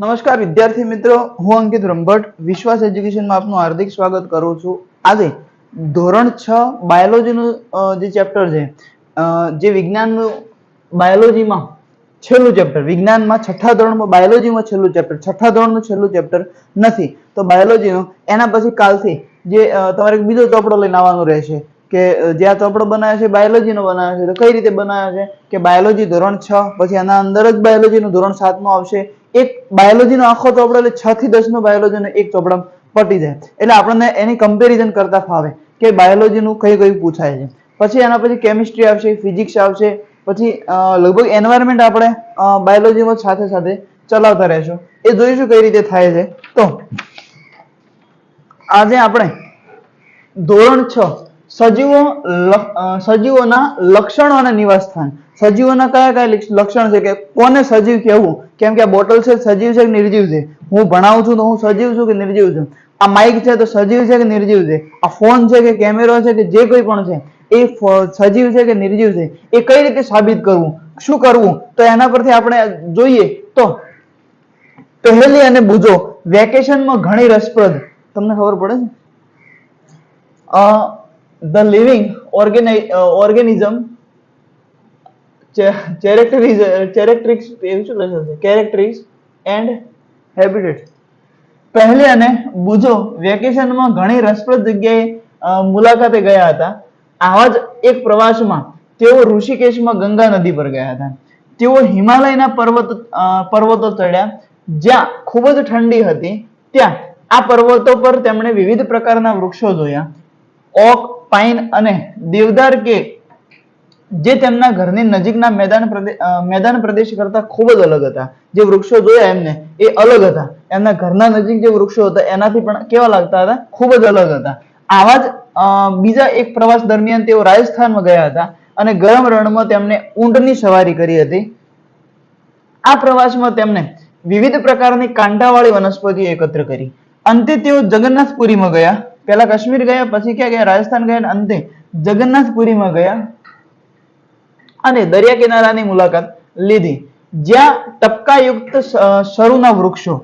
નમસ્કાર વિદ્યાર્થી મિત્રો, હું અંકિત બ્રહ્મભટ્ટ વિશ્વાસ એજ્યુકેશનમાં આપનું હાર્દિક સ્વાગત કરું છું. આજે ધોરણ 6 બાયોલોજીનું જે ચેપ્ટર છે, જે વિજ્ઞાનનું બાયોલોજીમાં છેલ્લું ચેપ્ટર, વિજ્ઞાનમાં છઠ્ઠા ધોરણમાં બાયોલોજીમાં છેલ્લું ચેપ્ટર, છઠ્ઠા ધોરણનું છેલ્લું ચેપ્ટર નથી તો બાયોલોજીનું, એના પછી કાલથી જે તમારે બીજો ચોપડો લઈને આવવાનો રહેશે કે જે આ ચોપડો બનાવ્યો છે બાયોલોજીનો બનાવ્યો છે. તો કઈ રીતે બનાવ્યો છે કે બાયોલોજી ધોરણ 6, પછી આના અંદર જ બાયોલોજીનું ધોરણ 7 માં આવશે. એક બાયોલોજીનો આખો ચોપડો એટલે 6 થી 10 નો બાયોલોજીનો એક ચોપડો પટી જાય, એટલે આપણને એની કમ્પેરિઝન કરતા ફાવે કે બાયોલોજીનું કઈ કઈ પૂછાય છે. પછી એના પછી કેમિસ્ટ્રી આવશે, ફિઝિક્સ આવશે, પછી લગભગ એન્વાયરમેન્ટ આપણે બાયોલોજીમાં સાથે સાથે ચલાવતા રહેશું. એ જોઈશું કઈ રીતે થાય છે. તો આજે આપણે ધોરણ 6 સજીવોના લક્ષણો અને નિવાસસ્થાન, સજીવોના કયા કયા લક્ષણ છે, કે કોને સજીવ કહેવું, કેમ કે આ બોટલ છે સજીવ છે કે નિર્જીવ છે, હું ભણાવું છું તો હું સજીવ છું કે નિર્જીવ છું, આ માઇક છે તો સજીવ છે કે નિર્જીવ છે, આ ફોન છે કે કેમેરો છે કે જે કોઈ પણ છે એ સજીવ છે કે નિર્જીવ છે, એ કઈ રીતે સાબિત કરવું, શું કરવું, તો એના પરથી આપણે જોઈએ. તો પહેલી અને બુજો વેકેશનમાં ઘણી રસપ્રદ, તમને ખબર પડે છે the living organism characteristics and habitat. પહેલે અને બુજો વેકેશનમાં ઘણી રસપ્રદ જગ્યાએ મુલાકાતે ગયા હતા. આવા જ એક પ્રવાસમાં તેઓ ઋષિકેશમાં ગંગા નદી પર ગયા હતા. તેઓ હિમાલયના પર્વતો ચડ્યા જ્યાં ખૂબ જ ઠંડી હતી. ત્યાં આ પર્વતો પર તેમણે વિવિધ પ્રકારના વૃક્ષો જોયા. ઓક, પાઇન અને દેવદાર કે જે તેમના ઘરની નજીકના મેદાન પ્રદેશ કરતા ખૂબ જ અલગ હતા. જે વૃક્ષો જોયા એમને એ અલગ હતા, એમના ઘરના નજીક જે વૃક્ષો હતા એનાથી પણ કેવા લાગતા હતા, ખૂબ જ અલગ હતા. આવા જ બીજા એક પ્રવાસ દરમિયાન તેઓ રાજસ્થાનમાં ગયા હતા અને ગરમ રણમાં તેમને ઊંટની સવારી કરી હતી. આ પ્રવાસમાં તેમને વિવિધ પ્રકારની કાંટાવાળી વનસ્પતિઓ એકત્ર કરી. અંતે તેઓ જગન્નાથપુરીમાં ગયા. પહેલા કાશ્મીર ગયા, પછી ક્યાં ગયા, રાજસ્થાન ગયા, અને અંતે જગન્નાથપુરીમાં ગયા અને દરિયા કિનારાની મુલાકાત લીધી, જ્યાં ટપકાયુક્ત શરૂના વૃક્ષો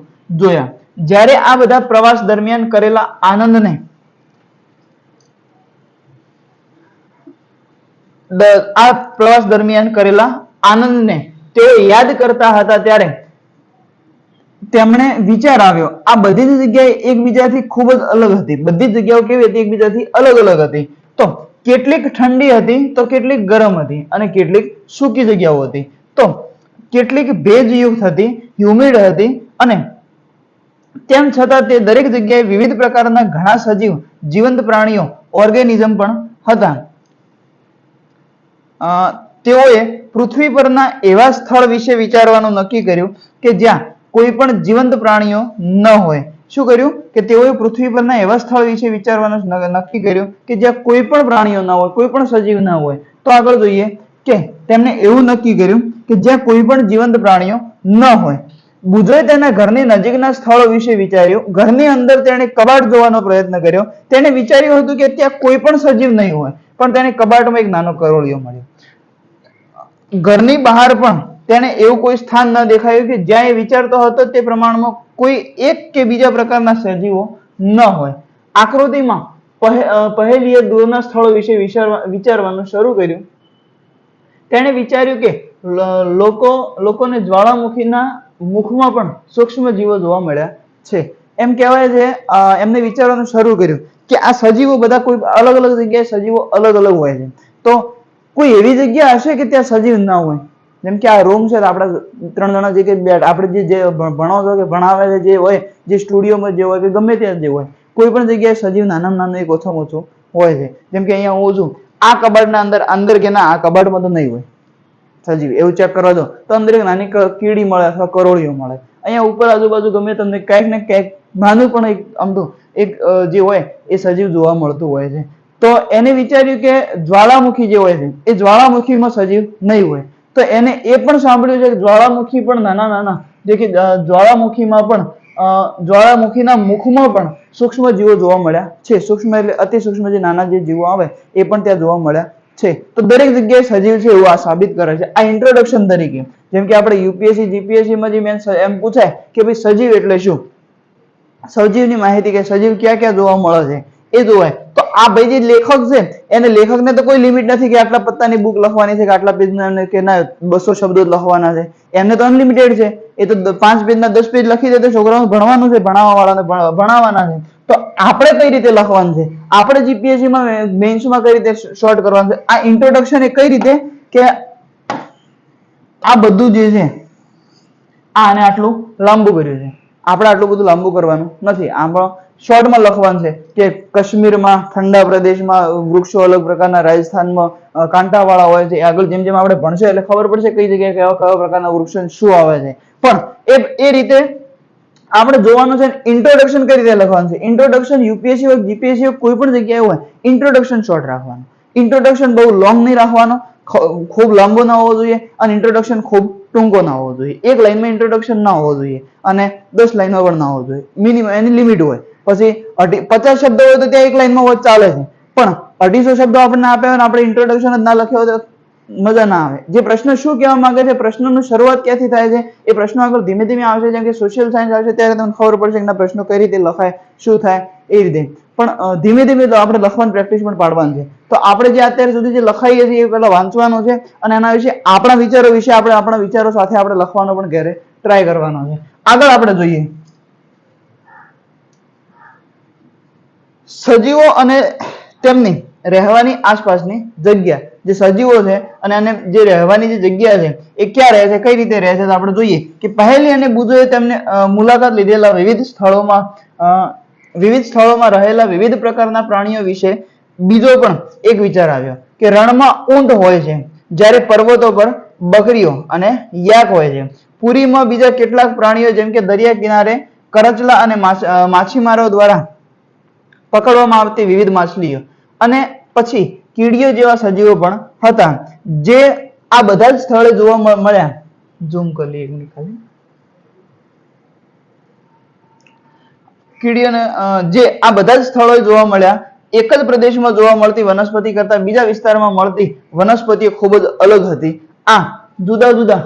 જોયા. જ્યારે આ બધા પ્રવાસ દરમિયાન કરેલા આનંદને તેઓ યાદ કરતા હતા ત્યારે તેમણે વિચાર આવ્યો, આ બધી જ જગ્યાએ એકબીજાથી ખૂબ જ અલગ હતી. બધી જ જગ્યાઓ કેવી હતી, એકબીજાથી અલગ અલગ હતી. તો કેટલીક ઠંડી હતી તો કેટલીક ગરમ હતી અને કેટલીક સૂકી જગ્યાઓ હતી. તો કેટલીક ભેજયુક્ત હતી, હ્યુમિડ હતી, અને તેમ છતાં તે દરેક જગ્યાએ વિવિધ પ્રકારના ઘણા સજીવ જીવંત પ્રાણીઓ ઓર્ગેનિઝમ પણ હતા. તેઓએ પૃથ્વી પરના એવા સ્થળ વિશે વિચારવાનું નક્કી કર્યું કે જ્યાં કોઈ પણ જીવંત પ્રાણીઓ ન હોય. શું કર્યું કે તેઓએ પૃથ્વી પરના એવા સ્થળ વિશે વિચારવાનું નક્કી કર્યું કે જ્યાં કોઈ પણ પ્રાણીઓ ના હોય, કોઈ પણ સજીવ ના હોય. તો આગળ જોઈએ કે તેમણે એવું નક્કી કર્યું કે જ્યાં કોઈ પણ જીવંત પ્રાણીઓ ન હોય. બુજોએ તેના ઘરની નજીકના સ્થળો વિશે વિચાર્યું. ઘરની અંદર તેણે કબાટ જોવાનો પ્રયત્ન કર્યો. તેણે વિચાર્યું હતું કે ત્યાં કોઈ પણ સજીવ નહીં હોય, પણ તેને કબાટમાં એક નાનો કરોળિયો મળ્યો. ઘરની બહાર પણ તેને એવું કોઈ સ્થાન ન દેખાયું કે જ્યાં એ વિચારતો હતો તે પ્રમાણમાં કોઈ એક કે બીજા પ્રકારના સજીવો ન હોય. આકૃતિમાં પહેલીએ દૂરના સ્થળો વિશે વિચારવાનું શરૂ કર્યું. તેણે વિચાર્યું કે લોકોને જ્વાળામુખીના મુખમાં પણ સૂક્ષ્મ જીવો જોવા મળ્યા છે. એમ કહેવાય છે, એમને વિચારવાનું શરૂ કર્યું કે આ સજીવો બધા કોઈ અલગ અલગ જગ્યાએ સજીવો અલગ અલગ હોય છે. તો કોઈ એવી જગ્યા હશે કે ત્યાં સજીવ ના હોય. જેમ કે આ રૂમ છે, આપણા 3 જણા જે કે આપણે જે ભણો છો કે ભણાવે છે, જે હોય, જે સ્ટુડિયોમાં જે હોય કે ગમે ત્યાં જે હોય, કોઈ પણ જગ્યાએ સજીવ નાનામાં નાનો એક ઓછામાં ઓછો હોય છે. જેમ કે અહીંયા હું છું, આ કબાટના અંદર કે ના, આ કબાટમાં તો નહીં હોય સજીવ. એવું ચેક કરવા દો તો અંદર એક નાની કીડી મળે અથવા કરોળિયો મળે. અહીંયા ઉપર આજુબાજુ ગમે તમને ક્યાંક ને ક્યાંક નાનું પણ એક આમ તો એક જે હોય એ સજીવ જોવા મળતું હોય છે. તો એને વિચાર્યું કે જ્વાળામુખી જે હોય છે એ જ્વાળામુખીમાં સજીવ નહીં હોય. તો એને એ પણ સાંભળ્યું છે કે જ્વાળામુખી પણ નાના નાના, જે કે જ્વાળામુખીમાં પણ જ્વાળામુખીના મુખમાં પણ સૂક્ષ્મ જીવો જોવા મળ્યા છે. સૂક્ષ્મ એટલે અતિ સૂક્ષ્મ જે નાના જે જીવો આવે એ પણ ત્યાં જોવા મળ્યા છે. તો દરેક જગ્યાએ સજીવ છે એવું આ સાબિત કરે છે. આ ઇન્ટ્રોડક્શન તરીકે જેમ કે આપણે યુપીએસસી જીપીએસસી માં જે મેન એમ પૂછાય કે ભાઈ સજીવ એટલે શું, સજીવની માહિતી કે સજીવ ક્યાં ક્યાં જોવા મળે છે એ જોવાય. તો આ ભાઈ જે લેખક છે એને લેખકને તો કોઈ લિમિટ નથી કે આટલા પત્તાની બુક લખવાની છે કે આટલા પેજના કે ના 200 શબ્દો લખવાના છે, એમને તો અનલિમિટેડ છે. એ તો 5 પેજના 10 પેજ લખી દે તો છોકરાઓને ભણવાનું છે, ભણાવવા વાળાને ભણાવવાના છે. તો આપણે કઈ રીતે લખવાનું છે, આપણે જીપીએસસી માં મેન્સમાં કઈ રીતે શોર્ટ કરવાનું છે, આ ઇન્ટ્રોડક્શન એ કઈ રીતે કે આ બધું જે છે આને આટલું લાંબુ કર્યું છે, આપણે આટલું બધું લાંબુ કરવાનું નથી. આપણે શોર્ટમાં લખવાનું છે કે કાશ્મીરમાં ઠંડા પ્રદેશમાં વૃક્ષો અલગ પ્રકારના, રાજસ્થાનમાં કાંટાવાળા હોય છે. આગળ જેમ જેમ આપણે ભણશે એટલે ખબર પડશે કઈ જગ્યાએ કેવા પ્રકારના વૃક્ષો શું આવે છે. પણ એ રીતે આપણે જોવાનું છે ઇન્ટ્રોડક્શન કઈ રીતે લખવાનું છે. ઇન્ટ્રોડક્શન યુપીએસસી હોય જીપીએસસી હોય કોઈ પણ જગ્યાએ હોય ઇન્ટ્રોડક્શન શોર્ટ રાખવાનું. ઇન્ટ્રોડક્શન બહુ લોંગ નહીં રાખવાનો, ખૂબ લાંબો ના હોવો જોઈએ અને ઇન્ટ્રોડક્શન ખૂબ ટૂંકો ના હોવો જોઈએ. એક લાઈનમાં ઇન્ટ્રોડક્શન ના હોવો જોઈએ અને 10 લાઈનમાં પણ ના હોવો જોઈએ. મિનિમમ એની લિમિટ હોય. પછી 50 શબ્દો હોય તો ત્યાં એક લાઈનમાં હોય ચાલે છે, પણ 250 શબ્દો આપણને આપ્યા હોય ને આપણે ઇન્ટ્રોડક્શન જ ના લખ્યો હોય તો મજા ના આવે. જે પ્રશ્ન શું કહેવા માંગે છે, પ્રશ્નની શરૂઆત ક્યાંથી થાય છે, એ પ્રશ્નો આગળ ધીમે ધીમે આવશે. જેમ કે સોશિયલ સાયન્સ આવશે ત્યારે તમને ખબર પડશે કે પ્રશ્નો કઈ રીતે લખાય, શું થાય એ રીતે. પણ ધીમે ધીમે તો આપણે લખવાની પ્રેક્ટિસ પણ પાડવાની છે. તો આપણે જે અત્યાર સુધી જે લખાઈએ છીએ એ પહેલા વાંચવાનું છે અને એના વિશે આપણા વિચારો વિશે આપણે આપણા વિચારો સાથે આપણે લખવાનો પણ ઘરે ટ્રાય કરવાનો છે. આગળ આપણે જોઈએ સજીવો અને તેમની રહેવાની આસપાસની જગ્યા. જે સજીવો છે અને એને જે રહેવાની જે જગ્યા છે એ ક્યાં રહે છે, કઈ રીતે રહે છે, તો આપણે જોઈએ કે પહેલી અને બુધોએ તેમને મુલાકાત લીધેલા વિવિધ સ્થળોમાં રહેલા વિવિધ પ્રકારના પ્રાણીઓ વિશે બીજો પણ એક વિચાર આવ્યો કે રણમાં ઊંટ હોય છે, જ્યારે પર્વતો પર બકરીઓ અને યાક હોય છે. પુરીમાં બીજા કેટલાક પ્રાણીઓ જેમ કે દરિયા કિનારે કરચલા અને માછીમારો દ્વારા પકડવામાં આવતી વિવિધ માછલીઓ અને પછી કીડીઓ જેવા સજીવો પણ હતા, જે આ બધા જ સ્થળે જોવા મળ્યા. ઝૂમ કરી લઈએ એક મિનિટ ખાલી. કીડીઓને જે આ બધા જ સ્થળોએ જોવા મળ્યા. એક જ પ્રદેશમાં જોવા મળતી વનસ્પતિ કરતા બીજા વિસ્તારમાં મળતી વનસ્પતિઓ ખૂબ જ અલગ હતી. આ જુદા જુદા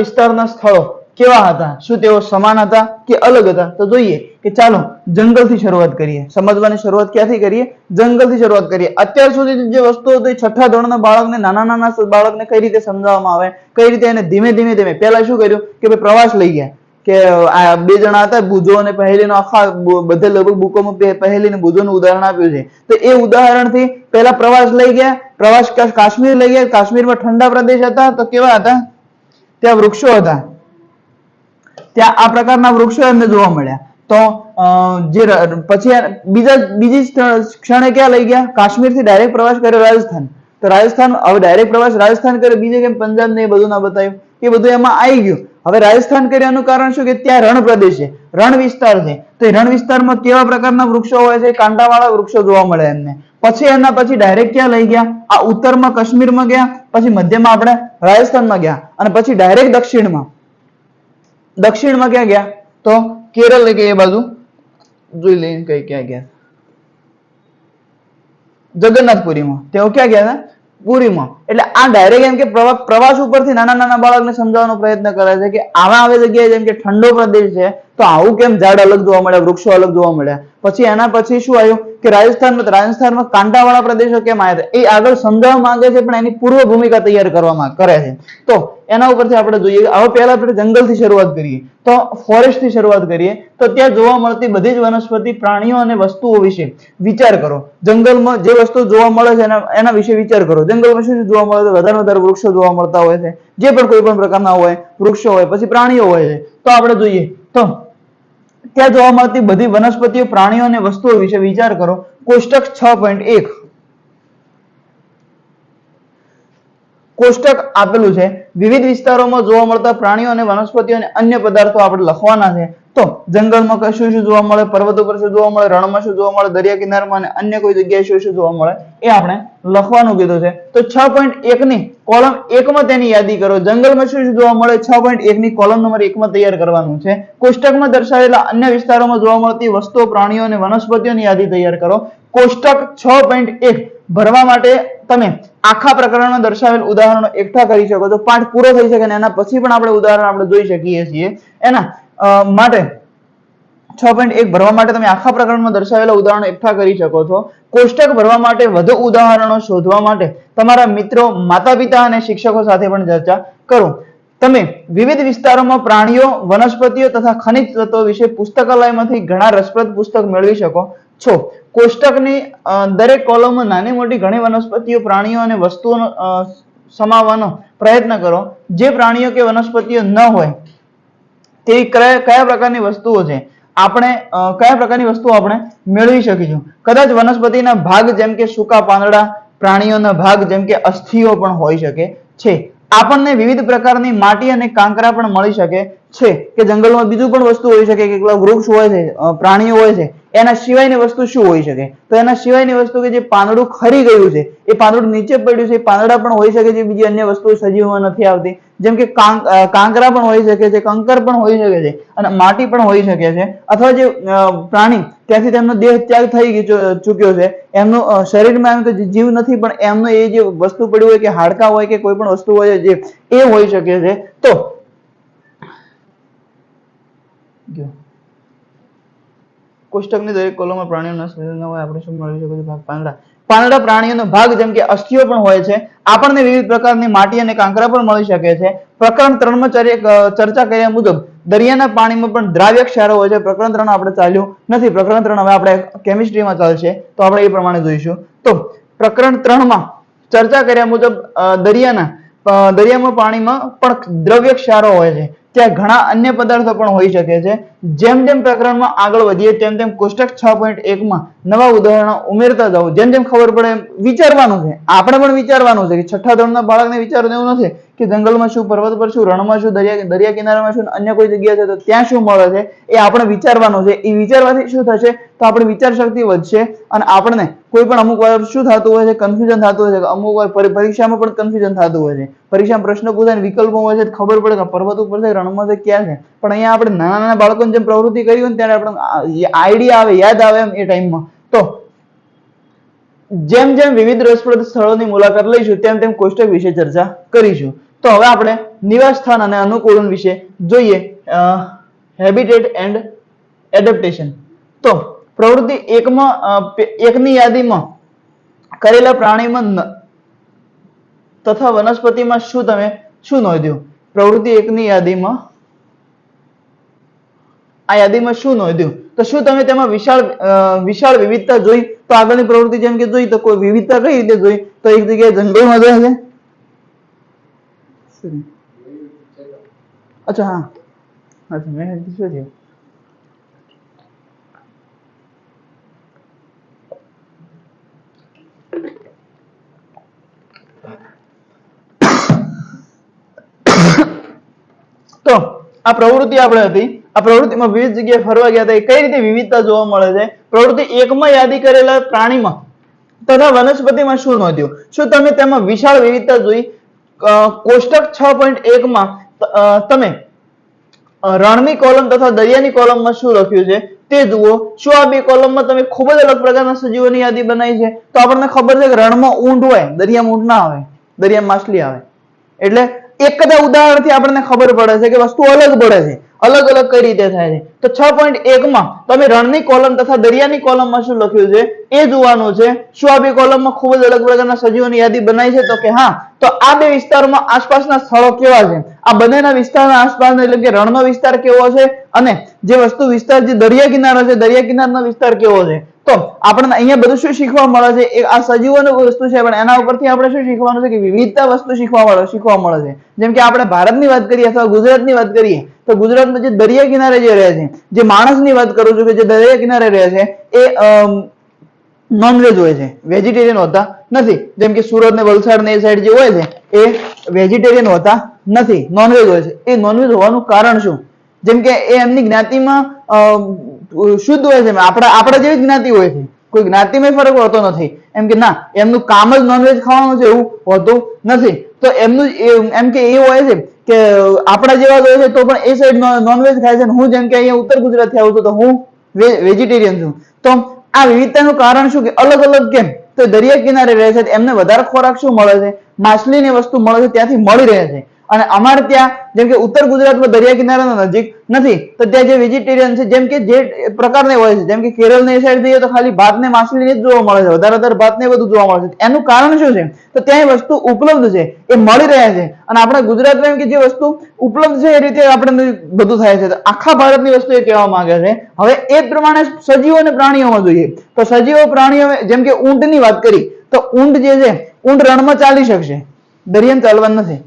વિસ્તારના સ્થળો કેવા હતા, શું તેઓ સમાન હતા કે અલગ હતા? તો જોઈએ કે ચાલો જંગલથી શરૂઆત કરીએ. સમજવાની શરૂઆત ક્યાંથી કરીએ? જંગલથી શરૂઆત કરીએ. અત્યાર સુધી જે વસ્તુઓ હતી 6ઠા ધોરણના બાળકને, નાના બાળકને કઈ રીતે સમજાવવામાં આવે, કઈ રીતે એને ધીમે ધીમે પહેલા શું કર્યું કે ભાઈ પ્રવાસ લઈ ગયા કે આ 2 જણા હતા બુધો અને પહેલીનો, આખા બધે લગભગ બુકોમાં પહેલી અને બુધોનું ઉદાહરણ આપ્યું છે. તો એ ઉદાહરણથી પહેલા પ્રવાસ લઈ ગયા. પ્રવાસ કાશ્મીર લઈ ગયા. કાશ્મીરમાં ઠંડા પ્રદેશ હતા તો કેવા હતા? ત્યાં વૃક્ષો હતા. ત્યાં આ પ્રકારના વૃક્ષો એમને જોવા મળ્યા. તો જે પછી બીજી ક્ષણે ક્યાં લઈ ગયા? કાશ્મીરથી ડાયરેક્ટ પ્રવાસ કર્યો રાજસ્થાન. તો રાજસ્થાન, હવે ડાયરેક્ટ પ્રવાસ રાજસ્થાન કર્યો, બીજે કેમ પંજાબ ને એ બધું ના બતાવ્યું? એ બધું એમાં આવી ગયું. હવે રાજસ્થાન કર્યાનું કારણ શું કે ત્યાં રણ પ્રદેશ છે, રણ વિસ્તાર છે. તો એ રણ વિસ્તારમાં કેવા પ્રકારના વૃક્ષો હોય છે? કાંટાવાળા વૃક્ષો જોવા મળે એમને. પછી એના પછી ડાયરેક્ટ ક્યાં લઈ ગયા? આ ઉત્તરમાં કાશ્મીરમાં ગયા, પછી મધ્યમાં આપણે રાજસ્થાનમાં ગયા અને પછી ડાયરેક્ટ દક્ષિણમાં ક્યાં ગયા? તો કેરળ કે એ બાજુ જોઈ લઈને કઈ ક્યાં ગયા? જગન્નાથપુરીમાં. તેઓ ક્યાં ગયા હતા? પુરીમાં. એટલે આ ડાયરેક્ટ એમ કે પ્રવાસ ઉપરથી નાના બાળકને સમજાવવાનો પ્રયત્ન કરે છે કે આવા આવી જગ્યાએ જેમ કે ઠંડો પ્રદેશ છે તો આવું કેમ ઝાડ અલગ જોવા મળ્યા, વૃક્ષો અલગ જોવા મળ્યા. પછી એના પછી શું આવ્યું કે રાજસ્થાનમાં કાંટાવાળા પ્રદેશો કેમ આવ્યા? એ આગળ સમજાવવા માંગે છે પણ એની પૂર્વ ભૂમિકા તૈયાર કરવામાં કરે છે. તો એના ઉપરથી આપણે જોઈએ. હવે પહેલા આપણે જંગલથી શરૂઆત કરીએ તો ફોરેસ્ટથી શરૂઆત કરીએ તો ત્યાં જોવા મળતી બધી જ વનસ્પતિ, પ્રાણીઓ અને વસ્તુઓ વિશે વિચાર કરો. જંગલમાં જે વસ્તુ જોવા મળે છે એના વિશે વિચાર કરો. જંગલમાં શું જોવા મળે છે? વધારે વૃક્ષો જોવા મળતા હોય છે. જે પણ કોઈ પણ પ્રકારના હોય, વૃક્ષો હોય, પછી પ્રાણીઓ હોય છે. તો આપણે જોઈએ તો ત્યાં જોવા મળતી બધી વનસ્પતિઓ, પ્રાણીઓ અને વસ્તુઓ વિશે વિચાર કરો. કોષ્ટક 6.1 કોષ્ટક આપેલું છે. વિવિધ વિસ્તારોમાં જોવા મળતા પ્રાણીઓ અને વનસ્પતિઓ અને અન્ય પદાર્થો આપણે લખવાના છે. તો જંગલમાં શું જોવા મળે, પર્વતો પર શું જોવા મળે, રણમાં શું જોવા મળે, દરિયા કિનારામાં અને અન્ય કોઈ જગ્યાએ શું જોવા મળે એ આપણે લખવાનું કીધું છે. તો 6.1 ની કોલમ 1 માં તેની યાદી કરો. જંગલમાં શું જોવા મળે 6.1 ની કોલમ નંબર 1 માં તૈયાર કરવાનું છે. કોષ્ટકમાં દર્શાવેલા અન્ય વિસ્તારોમાં જોવા મળતી વસ્તુઓ, પ્રાણીઓ અને વનસ્પતિઓની યાદી તૈયાર કરો. કોષ્ટક 6.1 ભરવા માટે તમે આખા પ્રકરણમાં દર્શાવેલ ઉદાહરણો એકઠા કરી શકો છો. પાઠ પૂરો થઈ શકે અને એના પછી પણ આપણે ઉદાહરણ આપણે જોઈ શકીએ છીએ. એના માટે 6.1 ભરવા માટે તમે આખા પ્રકરણમાં દર્શાવેલા ઉદાહરણો એકઠા કરી શકો છો. કોષ્ટક ભરવા માટે વધુ ઉદાહરણો શોધવા માટે તમારા મિત્રો, માતા-પિતા અને શિક્ષકો સાથે પણ ચર્ચા કરો. તમે વિવિધ વિસ્તારોમાં પ્રાણીઓ, વનસ્પતિઓ તથા ખનિજ તત્વો વિશે પુસ્તકાલયમાંથી ઘણા રસપ્રદ પુસ્તક મેળવી શકો છો. કોષ્ટકની દરેક કોલમમાં નાની મોટી ઘણી વનસ્પતિઓ, પ્રાણીઓ અને વસ્તુઓ સમાવવાનો પ્રયત્ન કરો. જે પ્રાણીઓ કે વનસ્પતિઓ ન હોય તેવી કયા પ્રકારની વસ્તુઓ છે કયા પ્રકારની વસ્તુઓ આપણે મેળવી શકીશું. કદાચ વનસ્પતિના ભાગ જેમ કે સૂકા પાંદડા, પ્રાણીઓના ભાગ જેમ કે અસ્થિઓ પણ હોઈ શકે છે. આપણને વિવિધ પ્રકારની માટી અને કાંકરા પણ મળી શકે છે કે જંગલમાં બીજું પણ વસ્તુ હોઈ શકે કે વૃક્ષ હોય છે, પ્રાણીઓ હોય છે. એના સિવાયની વસ્તુ શું હોઈ શકે? તો એના સિવાયની વસ્તુ કે જે પાંદડું ખરી ગયું છે, એ પાંદડું નીચે પડ્યું છે, એ પાંદડા પણ હોઈ શકે છે. બીજી અન્ય વસ્તુઓ સજીવમાં નથી આવતી, જેમ કે કાંકરા પણ હોઈ શકે છે, કંકર પણ હોઈ શકે છે અને માટી પણ હોઈ શકે છે. અથવા જે પ્રાણી ત્યાંથી તેમનો દેહ ત્યાગ થઈ ચૂક્યો છે, એમનું શરીરમાં એમ કે જીવ નથી, પણ એમનો એ જે વસ્તુ પડ્યું હોય કે હાડકા હોય કે કોઈ પણ વસ્તુ હોય જે એ હોઈ શકે છે. તો કોષ્ટકની દરેક કોલમમાં પ્રાણીઓના શરીરના હોય આપણે શું મેળવી શકીએ? ભાગ પાંદડા પ્રાણીઓનો ભાગ જેમ કે અસ્થિઓ પણ હોય છે. આપણને વિવિધ પ્રકારની માટી અને કાંકરા પણ મળી શકે છે. પ્રકરણ 3 માં ચર્ચા કર્યા મુજબ દરિયાના પાણીમાં પણ દ્રાવ્ય ક્ષારો હોય છે. પ્રકરણ 3 આપણે ચાલ્યું નથી. પ્રકરણ 3 હવે આપણે કેમિસ્ટ્રીમાં ચાલશે, તો આપણે એ પ્રમાણે જોઈશું. તો પ્રકરણ 3 માં ચર્ચા કર્યા મુજબ દરિયામાં પાણીમાં પણ દ્રવ્ય ક્ષારો હોય છે. ત્યાં ઘણા અન્ય પદાર્થો પણ હોઈ શકે છે. જેમ જેમ પ્રકરણમાં આગળ વધીએ તેમ તેમ કોષ્ટક 6.1 માં નવા ઉદાહરણો ઉમેરતા જાઓ. જેમ જેમ ખબર પડે એમ વિચારવાનું છે. આપણે પણ વિચારવાનું છે કે છઠ્ઠા ધોરણના બાળકને વિચારવું એવું નથી કે જંગલમાં શું, પર્વત પર શું, રણમાં શું, દરિયા કિનારામાં શું, અન્ય કોઈ જગ્યા છે તો ત્યાં શું મળે છે, એ આપણે વિચારવાનું છે. એ વિચારવાથી શું થશે? તો આપણી વિચાર શક્તિ વધશે અને આપણને કોઈ પણ અમુક વાર શું થતું હોય છે, કન્ફ્યુઝન થતું હોય છે. અમુક વાર પરીક્ષામાં પણ કન્ફ્યુઝન થતું હોય છે. પરીક્ષામાં પ્રશ્ન પૂછાય, વિકલ્પો હોય છે, ખબર પડે કે પર્વત ઉપર છે, રણમાં છે, ક્યાં છે. પણ અહીંયા આપણે નાના નાના બાળકોને જેમ પ્રવૃત્તિ કરી હોય ને ત્યારે આપણે આઈડિયા આવે, યાદ આવે એમ એ ટાઈમમાં. તો જેમ જેમ વિવિધ રસપ્રદ સ્થળોની મુલાકાત લઈશું તેમ તેમ કોષ્ટક વિશે ચર્ચા કરીશું. તો હવે આપણે નિવાસ સ્થાન અને અનુકૂલન વિશે જોઈએ. Habitat and adaptation. તો પ્રવૃત્તિ 1 ની યાદીમાં કરેલા પ્રાણીમાં તથા વનસ્પતિમાં શું નોંધ્યું? પ્રવૃત્તિ 1 ની યાદીમાં શું નોંધ્યું? તો શું તમે તેમાં વિશાળ વિવિધતા જોઈ? તો આગળની પ્રવૃત્તિ જેમ કે જોઈ તો કોઈ વિવિધતા કઈ રીતે જોઈ? તો એક જગ્યાએ જંગલમાં જોઈ છે. અચ્છા હા, મેં શું થયું? તો આ પ્રવૃત્તિ આપણે હતી. આ પ્રવૃત્તિમાં વિવિધ જગ્યાએ ફરવા ગયા હતા. કઈ રીતે વિવિધતા જોવા મળે છે? પ્રવૃત્તિ 1 માં યાદી કરેલા પ્રાણીમાં તથા વનસ્પતિમાં શું નોંધ્યું? શું તમે તેમાં વિશાળ વિવિધતા જોઈ? કોષ્ટક 6.1 માં તમે રણની કોલમ તથા દરિયાની કોલમમાં શું લખ્યું છે તે જુઓ. શું આ બે કોલમમાં તમે ખૂબ જ અલગ પ્રકારના સજીવોની યાદી બનાવી છે? તો આપણને ખબર છે કે રણમાં ઊંટ હોય, દરિયામાં ઊંટ ના આવે, દરિયામાં માછલી આવે. એટલે એક જ ઉદાહરણથી આપણને ખબર પડે છે કે વસ્તુ અલગ પડે છે. અલગ અલગ કઈ રીતે થાય છે? તો 6.1 માં તમે રણની કોલમ તથા દરિયાની કોલમમાં શું લખ્યું છે એ જોવાનું છે. શું આ બે કોલમમાં ખૂબ જ અલગ પ્રકારના સજીવોની યાદી બનાવી છે? તો કે હા. તો આ બે વિસ્તારોમાં આસપાસના સ્થળો કેવા છે? આ બંનેના વિસ્તારના આસપાસના એટલે કે રણનો વિસ્તાર કેવો છે અને જે વસ્તુ વિસ્તાર જે દરિયા કિનારો છે, દરિયા કિનારનો વિસ્તાર કેવો છે? તો આપણને અહીંયા બધું શું શીખવા મળે છે? આ સજીવોની વસ્તુ છે, પણ એના ઉપરથી આપણે શું શીખવાનું છે કે વિવિધતા વસ્તુ શીખવા મળે છે. જેમ કે આપણે ભારતની વાત કરીએ અથવા ગુજરાતની વાત કરીએ તો ગુજરાતમાં જે દરિયા કિનારે જે રહે છે, જે માણસની વાત કરું છું કે જે દરિયા કિનારે રહે છે એ નોનવેજ હોય છે, વેજીટેરિયન હોતા નથી. જેમ કે સુરત ને વલસાડ ને એ સાઈડ જે હોય છે એ વેજીટેરિયન હોતા નથી, નોનવેજ હોય છે. એ નોનવેજ હોવાનું કારણ શું? જેમ કે એ એમની જ્ઞાતિમાં શુદ્ધ હોય છે, આપણા જેવી જ્ઞાતિ હોય છે, કોઈ જ્ઞાતિમાં ફરક હોતો નથી. એમ કે ના, એમનું કામ જ નોનવેજ ખાવાનું છે એવું હોતું નથી. તો એમનું એમ કે એ હોય છે કે આપણા જેવા હોય છે તો પણ એ સાઈડ નોનવેજ ખાય છે. હું જેમ કે અહીંયા ઉત્તર ગુજરાતથી આવું છું તો હું વેજીટેરિયન છું. તો આ વિવિધતાનું કારણ શું કે અલગ અલગ કેમ? તો દરિયા કિનારે રહે છે એમને વધારે ખોરાક શું મળે છે? માછલીની વસ્તુ મળે છે, ત્યાંથી મળી રહે છે. અને અમારે ત્યાં જેમ કે ઉત્તર ગુજરાતમાં દરિયા કિનારાનો નજીક નથી, તો ત્યાં જે વેજીટેરિયન છે, જેમ કે જે પ્રકારની હોય છે, જેમ કે કેરળની સાઈડ જઈએ તો ખાલી ભાત ને માછલી જ જોવા મળે છે, વધારે ભાત ને બધું જોવા મળે છે. એનું કારણ શું છે? તો ત્યાં એ વસ્તુ ઉપલબ્ધ છે, એ મળી રહે છે. અને આપણા ગુજરાતમાં એમ કે જે વસ્તુ ઉપલબ્ધ છે એ રીતે આપણે બધું થાય છે. આખા ભારતની વસ્તુ એ કહેવા માંગે છે. હવે એ જ પ્રમાણે સજીવો અને પ્રાણીઓમાં જોઈએ તો સજીવો પ્રાણીઓ જેમ કે ઊંટની વાત કરી તો ઊંટ જે છે, ઊંટ રણમાં ચાલી શકશે, દરિયામાં ચાલવાનું નથી.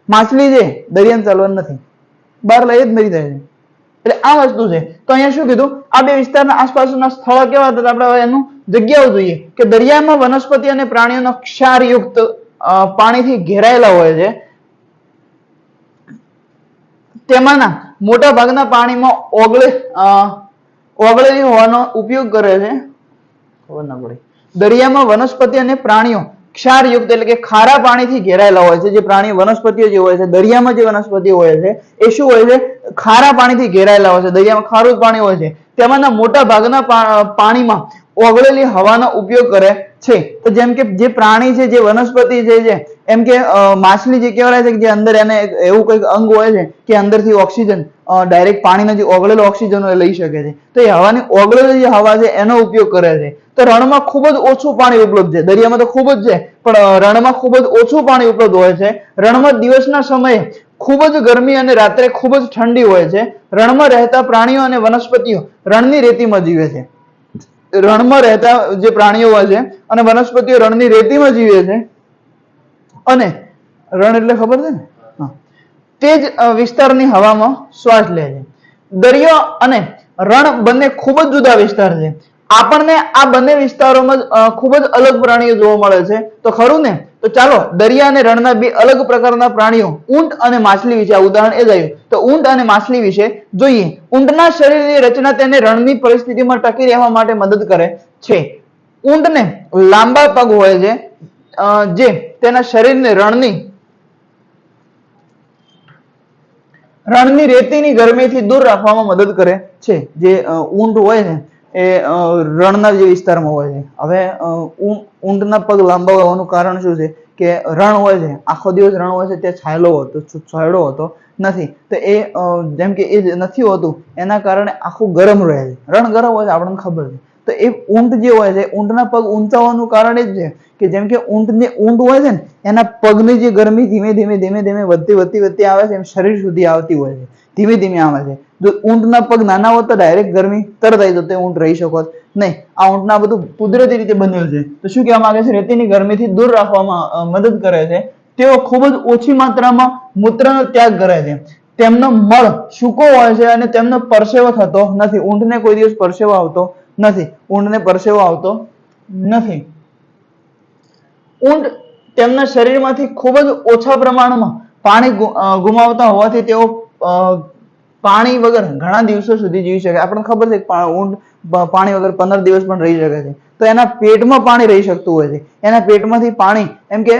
માછલી છે, દરિયામાં ચાલવાનું નથી, બહાર લઈ જ મરી જાય છે. એટલે આ વસ્તુ છે. તો અહીંયા શું કીધું? આ બે વિસ્તારના આસપાસના સ્થળો કેવા હતા? આપણે હવે એનું જગ્યાઓ જોઈએ કે દરિયામાં વનસ્પતિ અને પ્રાણીઓનો ક્ષારયુક્ત પાણીથી ઘેરાયેલા હોય છે. તેમાંના મોટા ભાગના પાણીમાં ઓગળેલી હોવાનો ઉપયોગ કરે છે. ખબર ના પડી. દરિયામાં વનસ્પતિ અને પ્રાણીઓ ક્ષારયુક્ત એટલે કે ખારા પાણીથી ઘેરાયેલા હોય છે. જે પ્રાણી વનસ્પતિઓ જે હોય છે, દરિયામાં જે વનસ્પતિઓ હોય છે એ શું હોય છે? ખારા પાણીથી ઘેરાયેલા હોય છે. દરિયામાં ખારું પાણી હોય છે. તેમાંના મોટા ભાગના પાણીમાં ઓગળેલી હવાનો ઉપયોગ કરે છે. તો જેમ કે જે પ્રાણી છે, જે વનસ્પતિ છે, એમ કે માછલી જે કહેવાય છે કે જે અંદર એને એવું કંઈક અંગ હોય છે કે અંદરથી ઓક્સિજન ડાયરેક્ટ પાણીનો જે ઓગળેલો ઓક્સિજન લઈ શકે છે. તો એ હવાની ઓગળેલી જે હવા છે એનો ઉપયોગ કરે છે. તો રણમાં ખૂબ જ ઓછું પાણી ઉપલબ્ધ છે. દરિયામાં તો ખૂબ જ છે, પણ રણમાં ખૂબ જ ઓછું પાણી ઉપલબ્ધ હોય છે. રણમાં દિવસના સમયે ખૂબ જ ગરમી અને રાત્રે ખૂબ જ ઠંડી હોય છે. રણમાં રહેતા પ્રાણીઓ અને વનસ્પતિઓ રણની રેતીમાં જીવે છે. રણમાં રહેતા જે પ્રાણીઓ હોય છે અને વનસ્પતિઓ રણની રેતીમાં જીવે છે. અને રણ એટલે ખબર છે ને? તે જ વિસ્તારની હવામાં શ્વાસ લે છે. દરિયો અને રણ બંને ખૂબ જ જુદા વિસ્તાર છે. આપણને આ બંને વિસ્તારોમાં ખૂબ જ અલગ પ્રાણીઓ જોવા મળે છે. તો ખરું ને? તો ચાલો દરિયા અને રણના બે અલગ પ્રકારના પ્રાણીઓ ઊંટ અને માછલી વિશે, આ ઉદાહરણ એ જ આવ્યું, તો ઊંટ અને માછલી વિશે જોઈએ. ઊંટના શરીરની રચના તેને રણની પરિસ્થિતિમાં ટકી રહેવા માટે મદદ કરે છે. ઊંટને લાંબા પગ હોય છે, જે તેના શરીરને રણની રેતીની ગરમીથી દૂર રાખવામાં મદદ કરે છે. જે ઊંટ હોય છે એ રણના જે વિસ્તારમાં હોય છે. હવે ઊંટના પગ લાંબા હોવાનું કારણ શું છે? કે રણ હોય છે, આખો દિવસ રણ હોય છે, ત્યાં છાંયડો હોતો નથી. તો એ જેમ કે એ નથી હોતું એના કારણે આખું ગરમ રહે છે. રણ ગરમ હોય છે, આપણને ખબર છે. તો એ ઊંટ જે હોય છે, ઊંટના પગ ઊંચા હોવાનું કારણ એ જ છે કે જેમ કે ઊંટ હોય છે ને, એના પગની જે ગરમી ધીમે ધીમે વધતી આવે છે, એમ શરીર સુધી આવતી હોય છે, ધીમે ધીમે આવે છે. જો ઊંટના પગ નાના હોત તો ડાયરેક્ટ ગરમી તરત આવી જતો, ઊંટ રહી શકો નહીં. આ ઊંટના બધું કુદરતી રીતે બન્યું છે. તો શું કહેવા માંગે છે? રેતીની ગરમીથી દૂર રાખવામાં મદદ કરે છે. તેઓ ખૂબ જ ઓછી માત્રામાં મૂત્રનો ત્યાગ કરે છે. તેમનો મળ સૂકો હોય છે અને તેમનો પરસેવો થતો નથી. ઊંટને કોઈ દિવસ પરસેવો આવતો નથી. ઊંટ તેમના શરીરમાંથી ખૂબ જ ઓછા પ્રમાણમાં પાણી ગુમાવતા હોવાથી તેઓ પાણી વગર ઘણા દિવસો સુધી જીવી શકે. આપણને ખબર છે કે ઊંટ પાણી વગર 15 દિવસ પણ રહી શકે છે. તો એના પેટમાં પાણી રહી શકતું હોય છે. એના પેટમાંથી પાણી એમ કે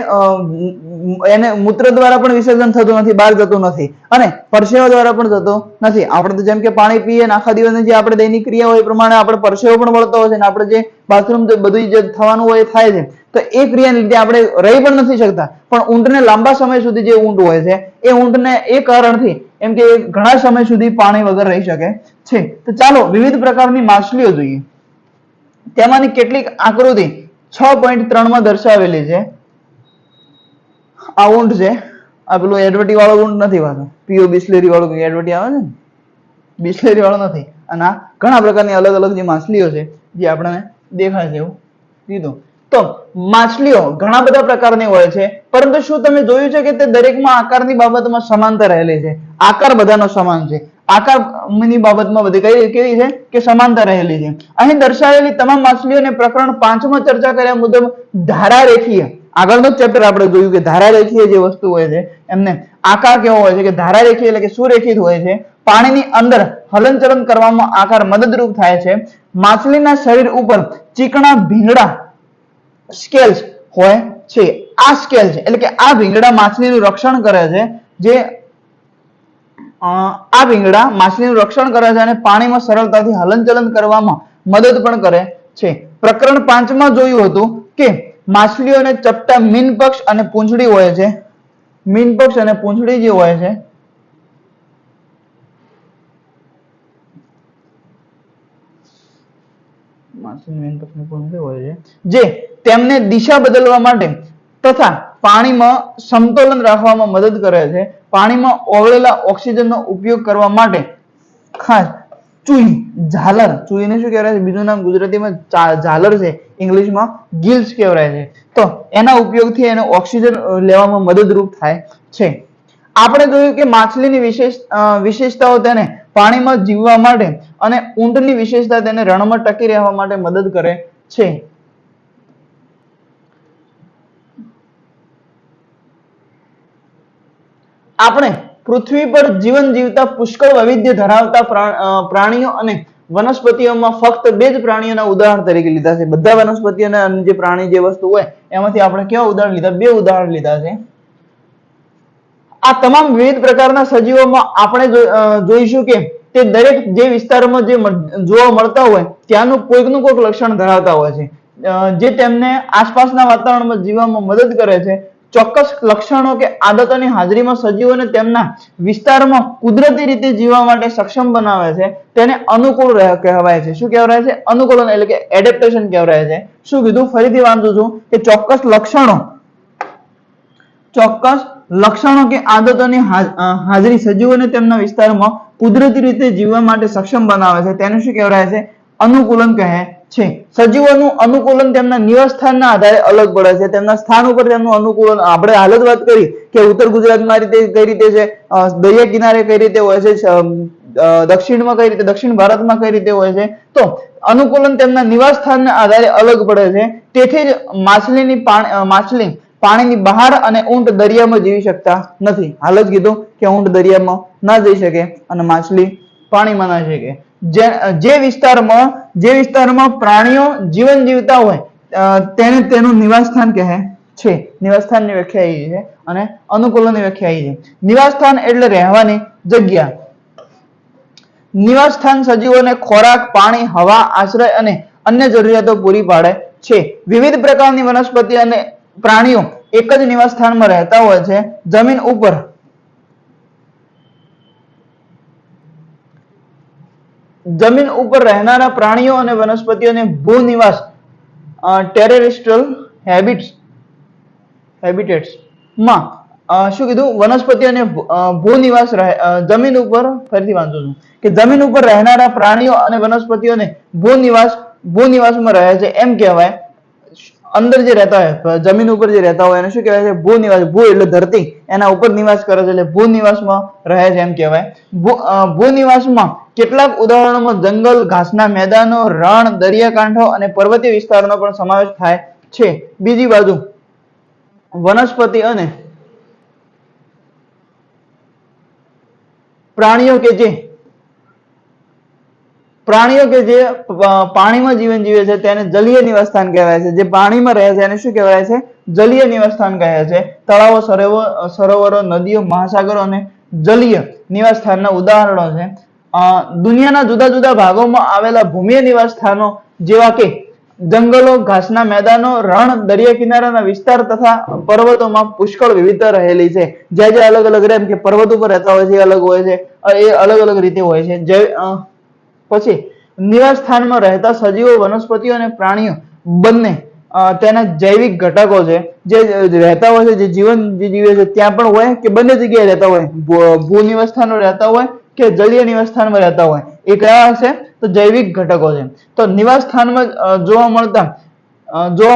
એને મૂત્ર દ્વારા પણ વિસર્જન થતું નથી, બહાર જતું નથી, અને પરસેવા દ્વારા પણ જતો નથી. આપણે તો જેમ કે પાણી પીએ ને આખા દિવસની જે આપણે દૈનિક ક્રિયા હોય એ પ્રમાણે આપણે પરસેવો પણ વળતો હોય છે ને આપણે જે બાથરૂમ બધું જે થવાનું હોય એ થાય છે. તો એ ક્રિયાને લીધે આપણે રહી પણ નથી શકતા. પણ ઊંટને લાંબા સમય સુધી જે ઊંટ હોય છે એ ઊંટને એ કારણથી એમ કે ઘણા સમય સુધી પાણી વગર રહી શકે છે. તો ચાલો વિવિધ પ્રકારની માછલીઓ જોઈએ. તેમાંની કેટલીક આકૃતિ 6.3 માં દર્શાવેલી છે. આ ઊંટ છે. આ પેલું એડવર્ટી વાળો ઊંટ નથી, વાળો પીઓ બિસ્લેરી વાળો એડવર્ટી આવે છે ને, બિસ્લેરી વાળો નથી. અને આ ઘણા પ્રકારની અલગ અલગ જે માછલીઓ છે જે આપણને દેખાય છે એવું કીધું. તો માછલીઓ ઘણા બધા પ્રકારની હોય છે, પરંતુ શું તમે જોયું છે કે તે દરેકમાં આકારની બાબતમાં સમાનતા રહેલી છે? આકાર બધાનો સમાન છે. આકારની બાબતમાં બધી કેવી છે કે સમાનતા રહેલી છે. અહીં દર્શાવેલી તમામ માછલીઓને પ્રકરણ 5 માં ચર્ચા કર્યા મુજબ ધારારેખીય, આગળનો ચેપ્ટર આપણે જોયું કે ધારારેખીય જે વસ્તુ હોય છે એમને આકાર કેવો હોય છે કે ધારારેખીય એટલે કે સુરેખિત હોય છે. પાણીની અંદર હલનચલન કરવામાં આકાર મદદરૂપ થાય છે. માછલીના શરીર ઉપર ચીકણા ભીંગડા સ્કેલ્સ હોય છે. આ સ્કેલ છે એટલે કે આ ભીંગડા માછલીનું રક્ષણ કરે છે. જે આ ભીંગડા માછલીનું રક્ષણ કરે છે અને પાણીમાં સરળતાથી હલનચલન કરવામાં મદદ પણ કરે છે. પ્રકરણ 5 માં જોયું હતું કે માછલીઓને ચપટા મીનપક્ષ અને પૂંછડી હોય છે. મીનપક્ષ અને પૂંછડી જે હોય છે જે તેમને દિશા બદલવા માટે તથા પાણીમાં સમતોલન રાખવામાં મદદ કરે છે. પાણીમાં ઓગળેલા ઓક્સિજનનો ઉપયોગ કરવા માટે ખાસ ચૂઈ ઝાલર, ચૂઈને શું કહેવાય છે? બીજું નામ ગુજરાતીમાં ઝાલર છે, ઇંગ્લિશમાં ગિલ્સ કહેવાય છે. તો એના ઉપયોગથી એને ઓક્સિજન લેવામાં મદદરૂપ થાય છે. આપણે જોયું કે માછલીની વિશેષતાઓ તેને પાણીમાં જીવવા માટે અને ઊંટની વિશેષતા તેને રણમાં ટકી રહેવા માટે મદદ કરે છે. આપણે પૃથ્વી પર જીવન જીવતા પુષ્કળ વૈવિધ્ય ધરાવતા પ્રાણીઓ અને વનસ્પતિઓમાં ફક્ત બે જ પ્રાણીઓના ઉદાહરણ તરીકે લીધા છે. બધા વનસ્પતિઓના જે પ્રાણી જે વસ્તુ હોય એમાંથી આપણે કેવા ઉદાહરણ લીધા? બે ઉદાહરણ લીધા છે. આ તમામ વિવિધ પ્રકારના સજીવોમાં આપણે જોઈશું કે તે દરેક જે વિસ્તારમાં જે જોવા મળતા હોય ત્યાંનું કોઈકનું કોઈક લક્ષણ ધરાવતા હોય છે, જે તેમને આસપાસના વાતાવરણમાં જીવવામાં મદદ કરે છે. ચોક્કસ લક્ષણો કે આદતોની હાજરીમાં સજીવોને તેમના વિસ્તારમાં કુદરતી રીતે જીવવા માટે સક્ષમ બનાવે છે. તેને અનુકૂળ કહેવાય છે. શું કહેવાય છે? અનુકૂલન એટલે કે એડેપ્ટેશન કહેવાય છે. શું કીધું? ફરીથી વાંચું છું કે ચોક્કસ લક્ષણો કે આદતોની હાજરી સજીવોને તેમના વિસ્તારમાં કુદરતી રીતે જીવવા માટે સક્ષમ બનાવે છે. તેને શું કહેવાય છે? અનુકૂલન કહે છે. સજીવોનું અનુકૂલન તેમના નિવાસ સ્થાનના આધારે અલગ પડે છે. તેમના સ્થાન ઉપર તેમનું અનુકૂલન, આપણે હાલ જ વાત કરી કે ઉત્તર ગુજરાતમાં કઈ રીતે છે, દરિયા કિનારે કઈ રીતે હોય છે, દક્ષિણમાં કઈ રીતે, દક્ષિણ ભારતમાં કઈ રીતે હોય છે. તો અનુકૂલન તેમના નિવાસ સ્થાનના આધારે અલગ પડે છે. તેથી જ માછલી પાણીની બહાર અને ઊંટ દરિયામાં જીવી શકતા નથી. હાલ જ કીધું કે ઊંટ દરિયામાં ના જઈ શકે અને માછલી પાણીમાં ના શકે. જે વિસ્તારમાં પ્રાણીઓ જીવન જીવતા હોય તેને તેનું નિવાસ સ્થાન કહે છે. નિવાસ સ્થાનની વ્યાખ્યા એ છે અને અનુકૂલનની વ્યાખ્યા એ છે. નિવાસ સ્થાન એટલે રહેવાની જગ્યા. નિવાસ સ્થાન સજીવોને ખોરાક, પાણી, હવા, આશ્રય અને અન્ય જરૂરિયાતો પૂરી પાડે છે. વિવિધ પ્રકારની વનસ્પતિ અને પ્રાણીઓ એક જ નિવાસ સ્થાનમાં રહેતા હોય છે. જમીન ઉપર રહેનારા પ્રાણીઓ અને વનસ્પતિઓને ભૂનિવાસ ટેરેસ્ટ્રીયલ હેબિટેટ્સ માં શું કીધું? વનસ્પતિઓને ભૂનિવાસ જમીન ઉપર, ફરીથી વાંચું છું કે જમીન ઉપર રહેનારા પ્રાણીઓ અને વનસ્પતિઓને ભૂનિવાસમાં રહે છે એમ કહેવાય. અંદર જે રહેતા હોય, જમીન ઉપર જે રહેતા હોય એને શું કહેવાય છે? ભૂનિવાસ. ભૂ એટલે ધરતી, એના ઉપર નિવાસ કરે છે એટલે ભૂનિવાસમાં રહે છે એમ કહેવાય. ભૂનિવાસમાં કેટલાક ઉદાહરણોમાં જંગલ, ઘાસના મેદાનો, રણ, દરિયાકાંઠો અને પર્વતીય વિસ્તારનો પણ સમાવેશ થાય છે. બીજી બાજુ વનસ્પતિ અને પ્રાણીઓ કે જે પાણીમાં જીવન જીવે છે તેને જલીય નિવાસ સ્થાન કહેવાય છે. જે પાણીમાં રહે છે એને શું કહેવાય છે? જલીય નિવાસ સ્થાન કહે છે. તળાવો, સરોવરો, નદીઓ, મહાસાગરો અને જલીય નિવાસ સ્થાનના ઉદાહરણો છે. દુનિયાના જુદા જુદા ભાગોમાં આવેલા ભૂમિય નિવાસ સ્થાનો જેવા કે જંગલો, ઘાસના મેદાનો, રણ, દરિયા કિનારાના વિસ્તાર તથા પર્વતોમાં પુષ્કળ વિવિધતા રહેલી છે. જે અલગ અલગ રહે, કે પર્વત ઉપર રહેતા હોય છે એ અલગ હોય છે, એ અલગ અલગ રીતે હોય છે. પછી નિવાસ સ્થાનમાં રહેતા સજીવો, વનસ્પતિઓ અને પ્રાણીઓ બંને તેના જૈવિક ઘટકો છે. જે રહેતા હોય છે, જે જીવન જીવે છે ત્યાં પણ હોય કે બંને જગ્યાએ રહેતા હોય, ભૂ નિવાસ સ્થાનો રહેતા હોય કે જલીય નિવાસ સ્થાનમાં રહેતા હોય, એ કયા હશે? તો જૈવિક ઘટકો છે. તો નિવાસ સ્થાનમાં જોવા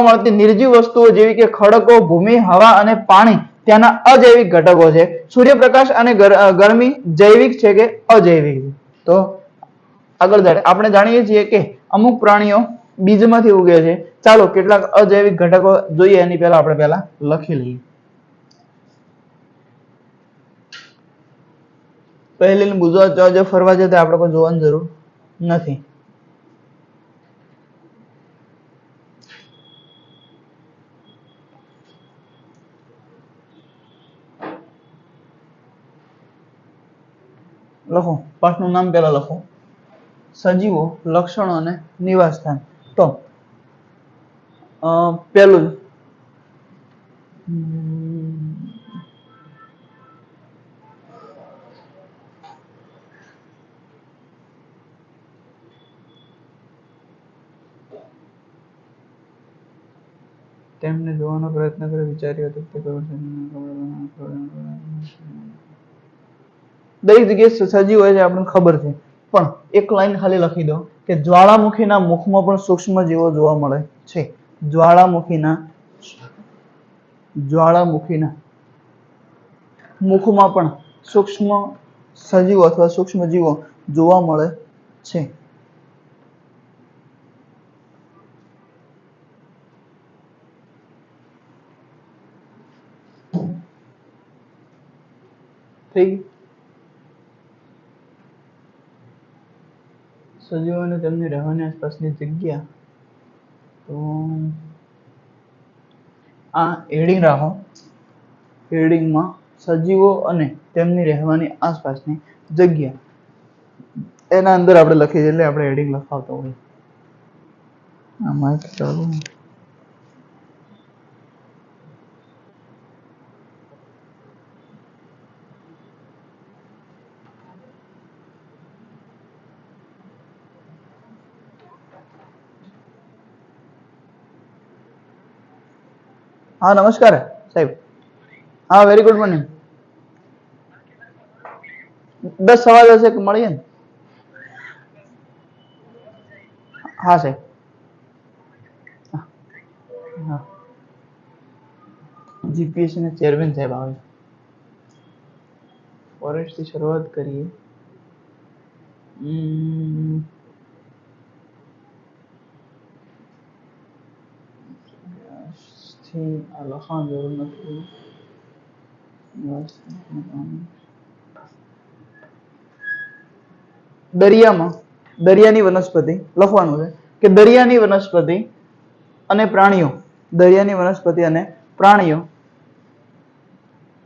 મળતી નિર્જીવ વસ્તુઓ જેવી કે ખડકો, ભૂમિ, હવા અને પાણી ત્યાંના અજૈવિક ઘટકો છે. સૂર્યપ્રકાશ અને ગરમી જૈવિક છે કે અજૈવિક? તો આગળ આપણે જાણીએ છીએ કે અમુક પ્રાણીઓ બીજમાંથી ઉગે છે. ચાલો કેટલાક અજૈવિક ઘટકો જોઈએ, એની પહેલા આપણે લખી લઈએ. પહેલી ગુજરાત જો ફરવા જતા આપણે કોઈ જોવાની જરૂર નથી. લખો, પાઠનું નામ પહેલા લખો. સજીવો, લક્ષણો અને નિવાસ સ્થાન. તો પહેલું તેમને જોવાનો પ્રયત્ન કર્યો, વિચાર્યું હતું તે દરેક જગ્યાએ સજીવ હોય છે આપણને ખબર છે, પણ એક લાઈન ખાલી લખી દો કે જ્વાળામુખીના મુખમાં પણ સૂક્ષ્મ જીવો જોવા મળે છે. જ્વાળામુખીના મુખમાં પણ સૂક્ષ્મ સજીવો અથવા સૂક્ષ્મ જીવો જોવા મળે છે. થઈ સજીવોને તેમની રહેવાની આસપાસની જગ્યા, તો આ હેડિંગ રાખો. હેડિંગમાં સજીવો અને તેમની રહેવાની આસપાસની જગ્યા, એના અંદર આપણે લખીએ છીએ એટલે આપણે હેડિંગ લખાવતો હોય. આમાં ચાલો હા નમસ્કાર સાહેબ. હા વેરી ગુડ મોર્નિંગ. 10 સવા 10 એક મળીએ ને. હા સાહેબ. હા જીપીએસસી ના ચેરમેન સાહેબ આવે. ફોરેસ્ટ થી શરૂઆત કરીએ. આ લખાણ જરૂર નથી. દરિયાની વનસ્પતિ લખવાનું છે કે દરિયાની વનસ્પતિ અને પ્રાણીઓ, દરિયાની વનસ્પતિ અને પ્રાણીઓ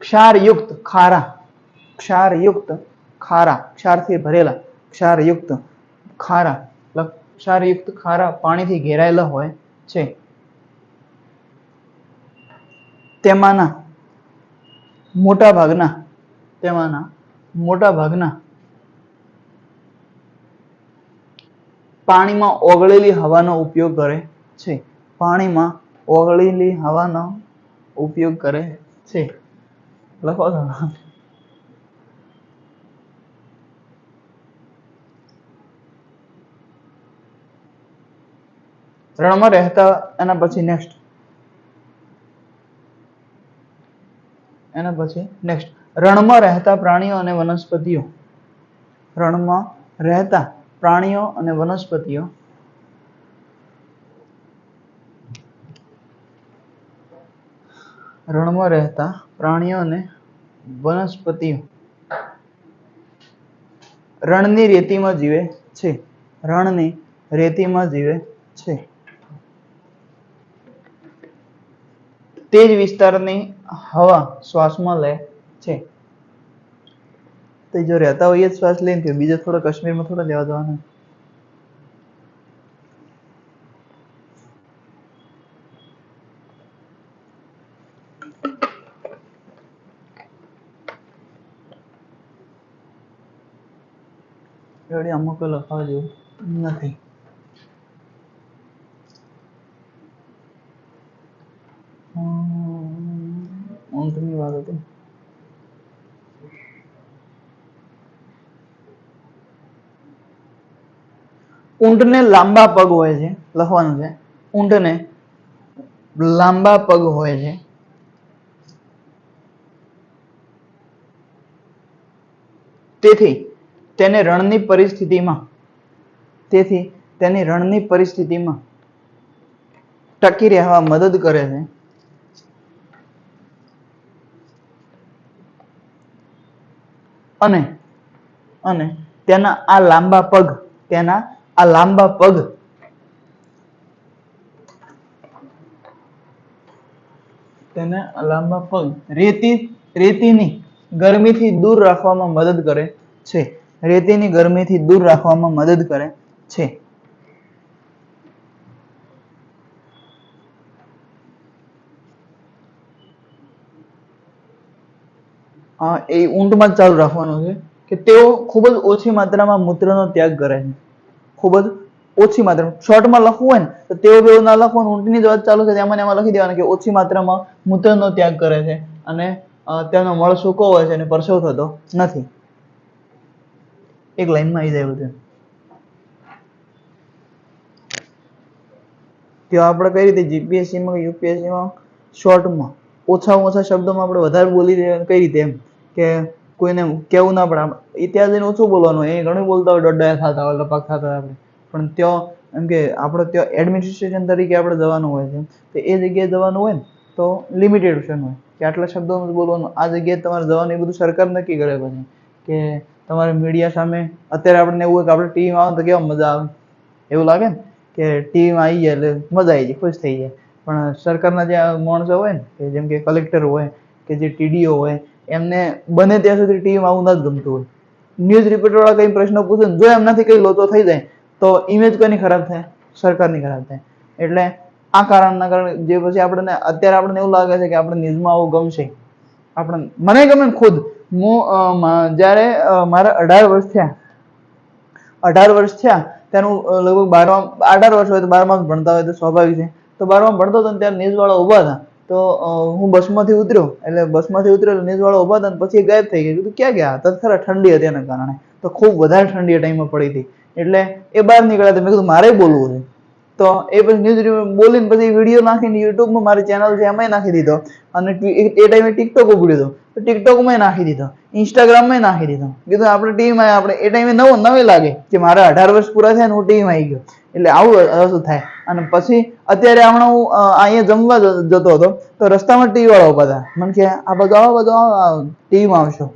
ક્ષારયુક્ત ખારા, ક્ષારથી ભરેલા ક્ષારયુક્ત ખારા પાણીથી ઘેરાયેલા હોય છે. તેમાંના મોટા ભાગના પાણીમાં ઓગળેલી હવાનો ઉપયોગ કરે છે. પાણીમાં ઓગળેલી હવાનો ઉપયોગ કરે છે. લખો છો. રણમાં રહેતા, એના પછી નેક્સ્ટ રણમાં રહેતા પ્રાણીઓ અને વનસ્પતિઓ. રણમાં રહેતા પ્રાણીઓ અને વનસ્પતિઓ રણમાં રહેતા પ્રાણીઓ અને વનસ્પતિઓ રણની રેતીમાં જીવે છે. રણની રેતીમાં જીવે છે. તે જ વિસ્તારની હવા શ્વાસમાં લે છે. તો જો રહેતા હોય જ શ્વાસ લઈને, બીજો થોડો કાશ્મીરમાં થોડા લેવા જવાના. અમુક લખાવા જેવું નથી. ઊંટની વાત હતી. ઊંટને લાંબા પગ હોય છે, લખવાનું છે. ઊંટને લાંબા પગ હોય છે. તેથી તેની રણની પરિસ્થિતિમાં ટકી રહેવા મદદ કરે છે. અને તેના આ લાંબા પગ રેતીની ગરમીથી દૂર રાખવામાં મદદ કરે છે. રેતીની ગરમીથી દૂર રાખવામાં મદદ કરે છે. એ ઊંટમાં જ ચાલુ રાખવાનું છે કે તેઓ ખૂબ જ ઓછી માત્રામાં મૂત્રનો ત્યાગ કરે છે. ખૂબ જ ઓછી માત્રામાં. શોર્ટમાં લખવું હોય ને તો તેઓ બેવું ના લખવાનું, ઊંટની જ વાત ચાલુ છે એમાં એમાં લખી દેવાનું કે ઓછી માત્રામાં મૂત્રનો ત્યાગ કરે છે અને તેનો મળ સૂકો હોય છે અને પરસેવો થતો નથી. એક લાઈનમાં આવી જાય બધું. તો આપણે કઈ રીતે જીપીએસસીમાં યુપીએસસીમાં શોર્ટમાં ઓછામાં ઓછા શબ્દોમાં આપણે વધારે બોલી કઈ રીતે એમ કે કોઈને કેવું ના પડે. ઇતિહાસ જઈને ઓછું બોલવાનું, એ ઘણું બોલતા હોય, દોડડા થતા હોય, લપાક થતા હોય આપણે, પણ ત્યાં એમ કે આપણે ત્યાં એડમિનિસ્ટ્રેશન તરીકે આપણે જવાનું હોય છે, તો એ જગ્યાએ જવાનું હોય ને તો લિમિટેશન હોય કે આટલા શબ્દોમાં બોલવાનું. આ જગ્યાએ તમારે જવાનું એ બધું સરકાર નક્કી કરે પછી કે તમારે મીડિયા સામે અત્યારે આપણને એવું હોય કે આપણે ટીવીમાં આવે તો કેવા મજા આવે, એવું લાગે ને કે ટીવીમાં આવી જાય એટલે મજા આવી જાય, ખુશ થઈ જાય. પણ સરકારના જે માણસો હોય ને કે જેમ કે કલેક્ટર હોય કે જે ટીડીઓ હોય, એમને બને ત્યાં સુધી ટીવીમાં આવું નથી ગમતું હોય. ન્યૂઝ રિપોર્ટરવાળા કંઈ પ્રશ્ન પૂછે ને જો એમનાથી કંઈ લોચો થઈ જાય તો ઇમેજ કોની ખરાબ થાય? સરકારની ખરાબ થાય. એટલે આ કારણના કારણે જે પછી આપણને અત્યારે આપણને એવું લાગે છે કે આપણે ન્યૂઝમાં આવું ગમશે. મને ગમે ને ખુદ. હું જ્યારે મારા 18 વર્ષ થયા ત્યારનું લગભગ 18 વર્ષ હોય તો 12માં ભણતા હોય તો સ્વાભાવિક છે. તો 12માં ભણતો હતો ને ત્યારે ન્યૂઝવાળા ઊભા હતા તો હું બસમાંથી ઉતર્યો એટલે ન્યૂઝવાળા ઊભા હતા ને પછી ગાયબ થઈ ગયા. કીધું ક્યાં ગયા? તો ખરા ઠંડી હતી એના કારણે, તો ખૂબ વધારે ઠંડી ટાઈમમાં પડી હતી એટલે એ બહાર નીકળ્યા હતા. મેં કીધું મારે બોલવું છે તો એ પછી ન્યૂઝ બોલીને પછી વિડીયો નાખીને યુટ્યુબમાં મારી ચેનલ છે એમાંય નાખી દીધો અને એ ટાઈમે ટિકટોક ઉગડ્યો હતો તો ટિકટોકમાં નાખી દીધો, ઇન્સ્ટાગ્રામમાં નાખી દીધો. કીધું આપણે ટીવીમાં આપણે એ ટાઈમે નવી લાગે કે મારા 18 વર્ષ પૂરા થયા ને હું ટીવીમાં આવી ગયો. એટલે આવું વસ્તુ થાય. અને પછી અત્યારે હમણાં હું અહીંયા જમવા જતો હતો તો રસ્તામાં ટીવી વાળા ઉભા હતા. મને કે આ બધું ટીવીમાં આવશો.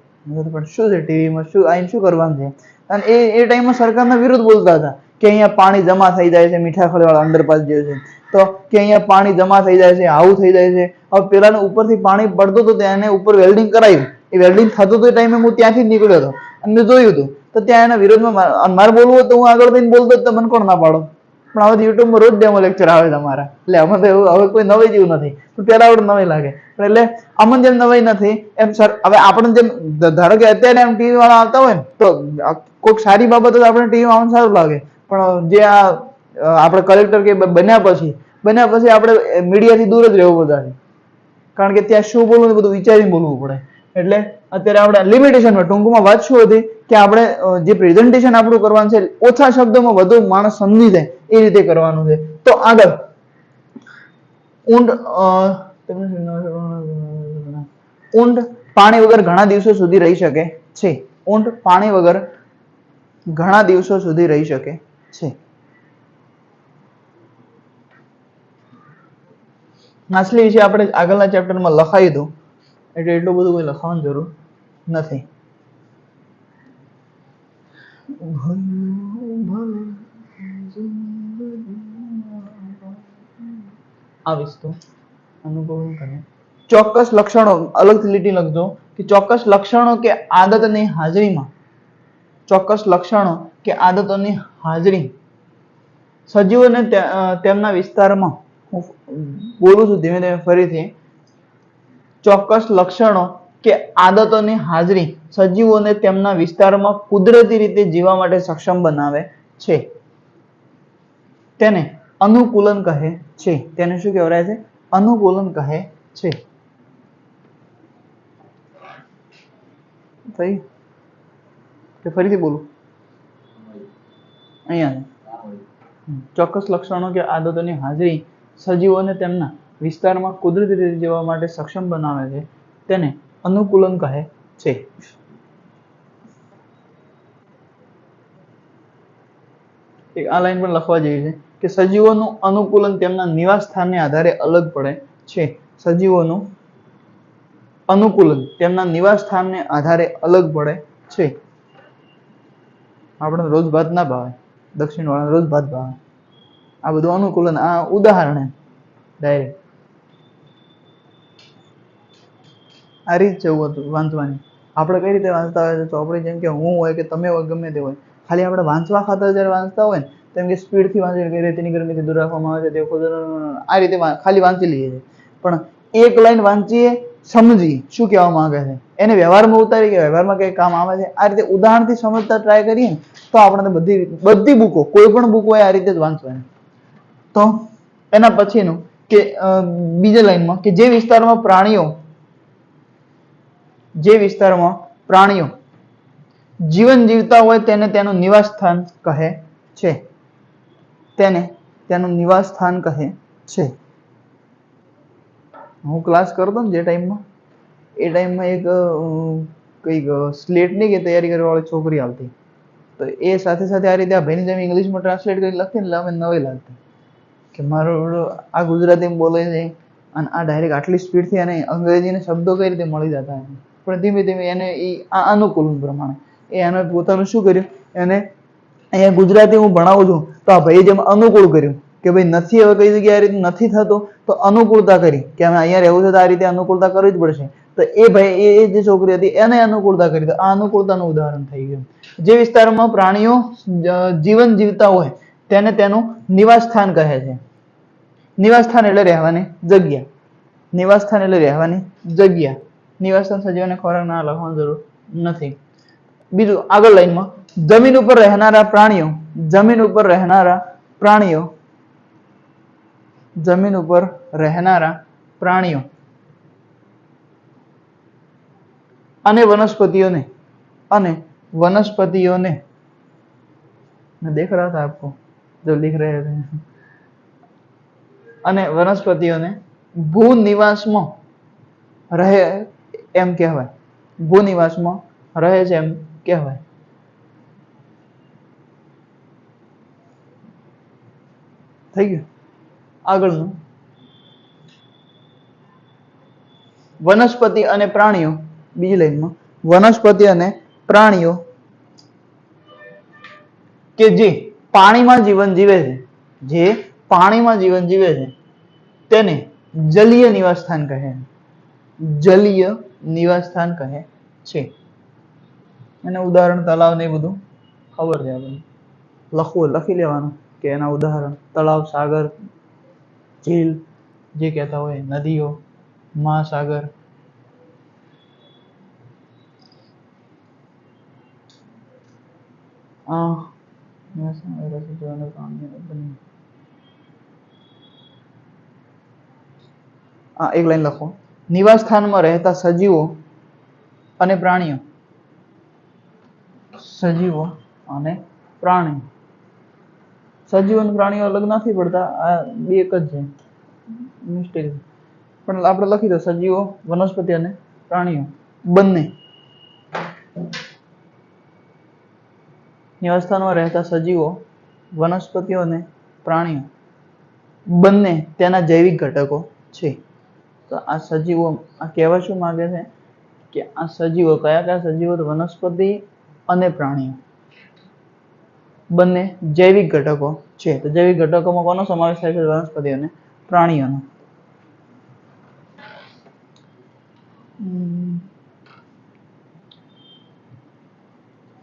પણ શું છે ટીવીમાં, શું આઈને શું કરવાનું છે? અને એ ટાઈમમાં સરકારના વિરુદ્ધ બોલતા હતા કે અહીંયા પાણી જમા થઈ જાય છે, મીઠા ખળવાળા અંડરપાસ જે છે તો કે અહીંયા પાણી જમા થઈ જાય છે, આવું થઈ જાય છે. હવે પેલાને ઉપરથી પાણી પડતું હતું ત્યાં એને ઉપર વેલ્ડિંગ કરાવ્યું. એ વેલ્ડિંગ થતું હતું એ ટાઈમે હું ત્યાંથી જ નીકળ્યો હતો અને મેં જોયું હતું તો ત્યાં એના વિરોધમાં મારે બોલવું હતું, હું આગળ થઈને બોલતો તો મને કોણ ના પાડો. પણ હવે યુટ્યુબમાં રોજ ડેમો લેક્ચર આવે તમારા, એટલે આમાં તો એવું હવે કોઈ નવાઈ જેવું નથી. પણ પેલા આપણે નવાઈ લાગે. એટલે અમને જેમ નવાઈ નથી એમ સર હવે આપણે જેમ ધારો કે અત્યારે એમ ટીવી વાળા આવતા હોય ને તો કોઈક સારી બાબત તો આપણે ટીવીમાં આવવાનું સારું લાગે. પણ જે આપણે કલેક્ટર કે બન્યા પછી આપણે મીડિયાથી દૂર જ રહેવું બધાથી. કારણ કે ત્યાં શું બોલવું ને બધું વિચારીને બોલવું પડે. એટલે અત્યારે આપણે લિમિટેશનમાં ટૂંકમાં વાત શું હતી કે આપણે જે પ્રેઝન્ટેશન આપણું કરવાનું છે ઓછા શબ્દોમાં વધુ માણસ સમજી જાય એ રીતે કરવાનું છે. તો આગળ ઊંટ પાણી વગર ઘણા દિવસો સુધી રહી શકે છે. ઊંટ પાણી વગર ઘણા દિવસો સુધી રહી શકે છે. માછલી વિશે આપણે આગળના ચેપ્ટરમાં લખાઈ હતું એટલે એટલું બધું કોઈ લખવાની જરૂર નથી. આવીશ તો અનુભવ કરે. ચોક્કસ લક્ષણો અલગથી લીટી લખજો કે ચોક્કસ લક્ષણો કે આદતની હાજરીમાં હાજરી સજીવોને તેમના વિસ્તારમાં, હું બોલું છું ધીમે ધીમે ફરીથી, ચોક્કસ લક્ષણો કે આદતોની હાજરી સજીવોને તેમના વિસ્તારમાં કુદરતી રીતે જીવવા માટે સક્ષમ બનાવે છે. તેને અનુકૂલન કહે છે. તેને શું કહેવાય છે? અનુકૂલન કહે છે. ફરીથી બોલું અહીંયા ચોક્કસ લક્ષણો કે આદતોની હાજરી સજીવોને તેમના વિસ્તારમાં કુદરતી રીતે જીવવા માટે સક્ષમ બનાવે છે. તેને અનુકૂલન કહે છે. એક આ લાઈન પણ લખવા જેવી છે કે સજીવોનું અનુકૂલન તેમના નિવાસ સ્થાનને આધારે અલગ પડે છે. સજીવોનું અનુકૂલન તેમના નિવાસ સ્થાનને આધારે અલગ પડે છે. આપણે રોજ ભાત ના ભાવે, દક્ષિણ વાળા રોજ ભાત ભાવે. આ બધું અનુકૂલન, આ ઉદાહરણ ડાયરેક્ટ આ રીત છે વાંચવાની. આપણે કઈ રીતે વાંચતા હોય તો આપણે જેમ કે હું હોય કે તમે હોય ગમે તે હોય, ખાલી આપણે વાંચવા ખાતર જ્યારે વાંચતા હોય ને તેમ કે સ્પીડથી વાંચી કે રેતીની ગરમીથી દૂર રાખવામાં આવે છે તે આ રીતે ખાલી વાંચી લઈએ છીએ. પણ એક લાઈન વાંચીએ સમજી શું કહેવા માંગે છે, એને વ્યવહારમાં ઉતારી કે વ્યવહારમાં કઈ કામ આવે છે, આ રીતે ઉદાહરણથી સમજતા ટ્રાય કરીએ તો આપણને બધી બુકો, કોઈ પણ બુક હોય આ રીતે જ વાંચવાની. તો એના પછીનું કે બીજા લાઈનમાં કે જે વિસ્તારમાં પ્રાણીઓ જીવન જીવતા હોય તેને તેનું નિવાસ સ્થાન કહે છે. તેને તેનું નિવાસ સ્થાન કહે છે. હું ક્લાસ કરતો ને જે ટાઈમમાં, એ ટાઈમમાં એક કઈક સ્લેટની કે તૈયારી કરવા વાળી છોકરી આવતી, તો એ સાથે સાથે આ રીતે આ ભાઈની જેમ ઇંગ્લિશમાં ટ્રાન્સલેટ કરી લખતી ને એટલે અમે નવી લાગતી કે મારું આ ગુજરાતીમાં બોલે છે અને આ ડાયરેક્ટ આટલી સ્પીડથી અને અંગ્રેજીને શબ્દો કઈ રીતે મળી જતા એને. પણ ધીમે ધીમે એને એ આ અનુકૂળ પ્રમાણે એને પોતાનું શું કર્યું, એને અહીંયા ગુજરાતી હું ભણાવું છું તો આ ભાઈ જેમ અનુકૂળ કર્યું કે ભાઈ નથી, હવે કઈ જગ્યાએ આ રીતે નથી થતું તો અનુકૂળતા કરી કે અમે અહીંયા રહેવું છે તો આ રીતે અનુકૂળતા કરવી જ પડશે. તો એ ભાઈ એ જે છોકરી હતી એને અનુકૂળતા કરી. તો આ અનુકૂળતાનું ઉદાહરણ થઈ ગયું. જે વિસ્તારમાં પ્રાણીઓ જીવન જીવતા હોય તેને તેનું નિવાસ સ્થાન કહે છે. નિવાસ સ્થાન એટલે રહેવાની જગ્યા. નિવાસ સ્થાન એટલે રહેવાની જગ્યા. નિવાસ સ્થાન સજીવને ખોરાક ના લખવાની જરૂર નથી. બીજું આગળ લાઈનમાં જમીન ઉપર રહેનારા પ્રાણીઓ, જમીન ઉપર રહેનારા પ્રાણીઓ, જમીન ઉપર રહેનારા પ્રાણીઓ અને वनस्पतियों मैं देख रहा था आपको जो लिख रहे थे, અને વનસ્પતિઓને ભૂનિવાસમાં રહે એમ કહેવાય. ભૂનિવાસમાં રહે છે એમ કહેવાય. થઈ ગયું. આગળનું વનસ્પતિ અને પ્રાણીઓ, બીજી લાઈનમાં વનસ્પતિ અને પ્રાણીઓ કે જે પાણીમાં જીવન જીવે છે, જે પાણીમાં જીવન જીવે છે તેને જલીય નિવાસ સ્થાન કહે છે. જલીય નિવાસ સ્થાન કહે છે. એને ઉદાહરણ તલાવ ને બધું ખબર છે આપણને, લખવું લખી લેવાનું કે એના ઉદાહરણ તળાવ, સાગર, झील જે કહેતા હોય, નદીઓ, મહાસાગર. એક લાઈન લખો. નિવાસ સ્થાનમાં રહેતા સજીવો અને પ્રાણીઓ, સજીવો અને પ્રાણીઓ. સજીવ અને પ્રાણીઓ અલગ નથી પડતા, આ બે એક જ છે, મિસ્ટેક. પણ આપણે લખી દો સજીવો, વનસ્પતિ અને પ્રાણીઓ બંને. નિવાસસ્થાનમાં રહેતા સજીવો, વનસ્પતિઓ અને પ્રાણીઓ બંને તેના જૈવિક ઘટકો છે. તો આ સજીવો, આ કહેવા શું માંગે છે કે આ સજીવો કયા કયા સજીવો? તો વનસ્પતિ અને પ્રાણીઓ બંને જૈવિક ઘટકો છે. તો જૈવિક ઘટકોમાં કોનો સમાવેશ થાય છે? વનસ્પતિ અને પ્રાણીઓનો.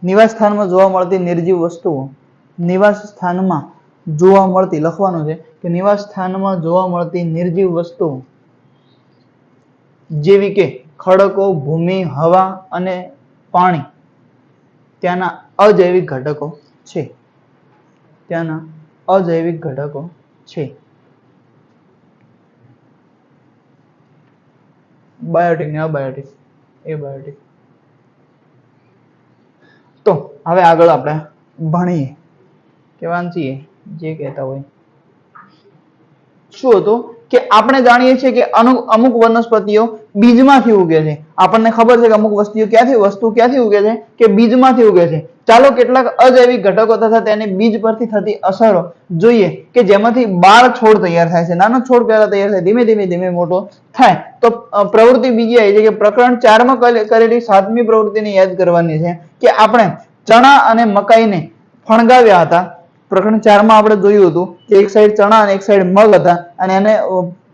નિવાસ સ્થાનમાં જોવા મળતી નિર્જીવ વસ્તુઓ, નિવાસ સ્થાનમાં જોવા મળતી, લખવાનું છે કે નિવાસ સ્થાનમાં જોવા મળતી નિર્જીવ વસ્તુઓ જેવી કે ખડકો, ભૂમિ, હવા અને પાણી ત્યાંના અજૈવિક ઘટકો છે. ત્યાંના અજૈવિક ઘટકો છે. બાયોટિક ને અબાયોટિક, એબાયોટિક. તો હવે આગળ આપણે ભણીએ કે વાંચીએ જે કહેતા હોય. શું હતું કે આપણે જાણીએ છીએ કે અમુક વનસ્પતિઓ બીજમાંથી ઉગે છે. આપણને ખબર છે કે અમુક વસ્તુ ક્યાંથી ઉગે છે કે બીજમાંથી ઉગે છે. ચાલો કેટલાક અજૈવિક ઘટકો તથા તેની બીજ પરથી થતી અસરો જોઈએ કે જેમાંથી બાળ છોડ તૈયાર થાય છે. નાનો છોડ પહેલા તૈયાર થાય, ધીમે ધીમે મોટો થાય. તો પ્રવૃત્તિ બીજી આવી છે કે પ્રકરણ 4 માં કરેલી 7મી પ્રવૃત્તિને યાદ કરવાની છે કે આપણે ચણા અને મકાઈને ફણગાવ્યા હતા. પ્રકરણ 4 માં આપણે જોયું હતું કે એક સાઈડ ચણા અને એક સાઈડ મગ હતા અને એને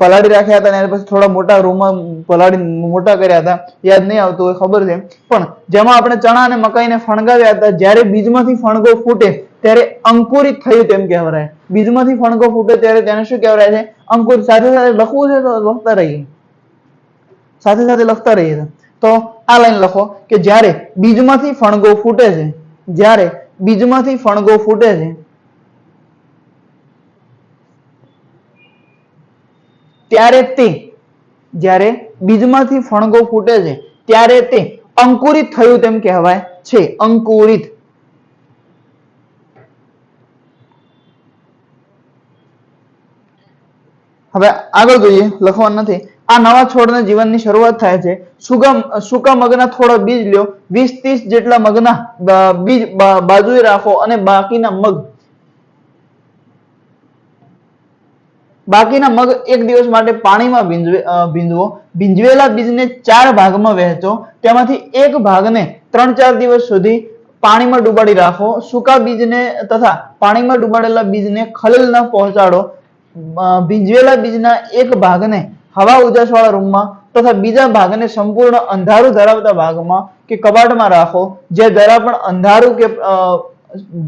પલાળી રાખ્યા હતા અને એને પછી થોડા મોટા રૂમમાં પલાળી મોટા કર્યા હતા. યાદ નહીં આવતું હોય, ખબર છે. પણ જેમાં આપણે ચણા અને મકાઈને ફણગાવ્યા હતા, જ્યારે બીજમાંથી ફણગો ફૂટે ત્યારે અંકુરિત થયું તેમ કહેવાય. બીજમાંથી ફણગો ફૂટે ત્યારે તેને શું કહેવાય છે? અંકુરિત. સાથે સાથે લખવું છે તો લખતા રહીએ. સાથે સાથે લખતા રહીએ. તો આ લાઈન લખો કે જ્યારે બીજમાંથી ફણગો ફૂટે છે, જ્યારે બીજમાંથી ફણગો ફૂટે છે ત્યારે તે, જ્યારે બીજમાંથી ફણગો ફૂટે છે ત્યારે તે અંકુરિત થયું તેમ કહેવાય છે. અંકુરિત. હવે આગળ જોઈએ, લખવાનું નથી. આ નવા છોડના જીવનની શરૂઆત થાય છે. સૂકા મગના થોડા બીજ લ્યો, 20-30 જેટલા મગના બીજ બાજુએ રાખો અને બાકીના મગ એક દિવસ માટે પાણીમાં ભીંજવો. ભીંજવેલા બીજને 4 ભાગમાં વહેંચો. તેમાંથી એક ભાગને 3-4 દિવસ સુધી પાણીમાં ડુબાડી રાખો. સૂકા બીજને તથા પાણીમાં ડુબાડેલા બીજને ખલેલ ન પહોંચાડો. ભીંજવેલા બીજના એક ભાગને હવા ઉજાસવાળા રૂમમાં તથા બીજા ભાગને સંપૂર્ણ અંધારું ધરાવતા ભાગમાં કે કબાટમાં રાખો, જ્યાં જરા પણ અંધારું કે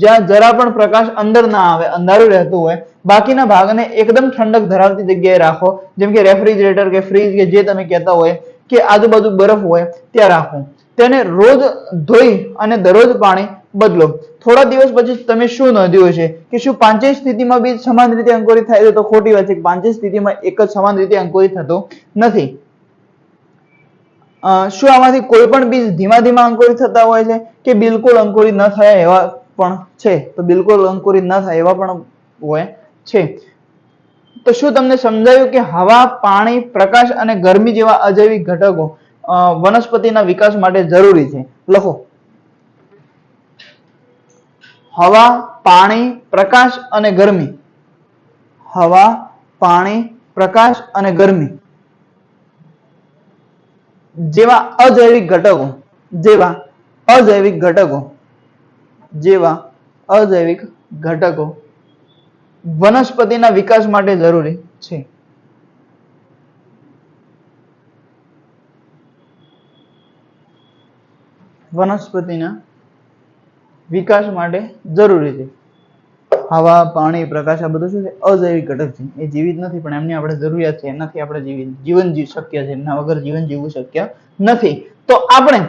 જ્યાં જરા પણ પ્રકાશ અંદર ના આવે, અંધારું રહેતું હોય. બાકીના ભાગને એકદમ ઠંડક ધરાવતી જગ્યાએ રાખો, જેમ કે રેફ્રિજરેટર કે ફ્રીજ કે જે તમે કહેતા હોય, કે આજુબાજુ બરફ હોય ત્યાં રાખો. તેને રોજ ધોઈ અને દરરોજ પાણી બદલો. થોડા દિવસ પછી તમે શું નોંધ્યું હશે કે શું પાંચેય સ્થિતિમાં બીજ સમાન રીતે અંકુરિત થાય છે? તો ખોટી વાત છે. પાંચેય સ્થિતિમાં એક જ સમાન રીતે અંકુરિત થતો નથી. શું આમાંથી કોઈ પણ બીજ ધીમા ધીમા અંકુરિત થતા હોય છે કે બિલકુલ અંકુરિત ન થયા એવા પણ છે? તો બિલકુલ અંકુરિત ન થાય એવા પણ હોય છે. તો શું તમને સમજાયું કે હવા, પાણી, પ્રકાશ અને ગરમી જેવા અજૈવિક ઘટકો વનસ્પતિના વિકાસ માટે જરૂરી છે? લખો. હવા, પાણી, પ્રકાશ અને ગરમી. હવા, પાણી, પ્રકાશ અને ગરમી જેવા અજૈવિક ઘટકો, જેવા અજૈવિક ઘટકો વનસ્પતિના વિકાસ માટે જરૂરી છે. વનસ્પતિના વિકાસ માટે જરૂરી છે. હવા, પાણી, પ્રકાશ આ બધું શું છે? અજૈવિક ઘટક છે. એ જીવિત નથી પણ એમની આપણે જરૂરિયાત છે. એનાથી આપણે જીવન જીવી શક્ય છે. એમના વગર જીવન જીવવું શક્ય નથી. તો આપણે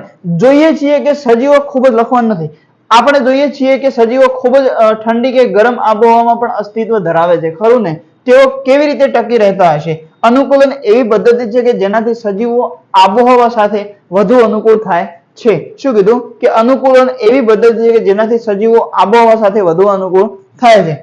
જોઈએ છીએ કે સજીવો ખૂબ જ લખવાનું નથી. આપણે જોઈએ છીએ કે સજીવો ખૂબ જ ઠંડી કે ગરમ આબોહવામાં પણ અસ્તિત્વ ધરાવે છે, ખરું ને? તેઓ કેવી રીતે ટકી રહેતા હશે? અનુકૂલન એવી પદ્ધતિ છે કે જેનાથી સજીવો આબોહવા સાથે વધુ અનુકૂળ થાય છે. શું કીધું? કે અનુકૂલન એવી પદ્ધતિ છે કે જેનાથી સજીવો આબોહવા સાથે વધુ અનુકૂળ થાય છે.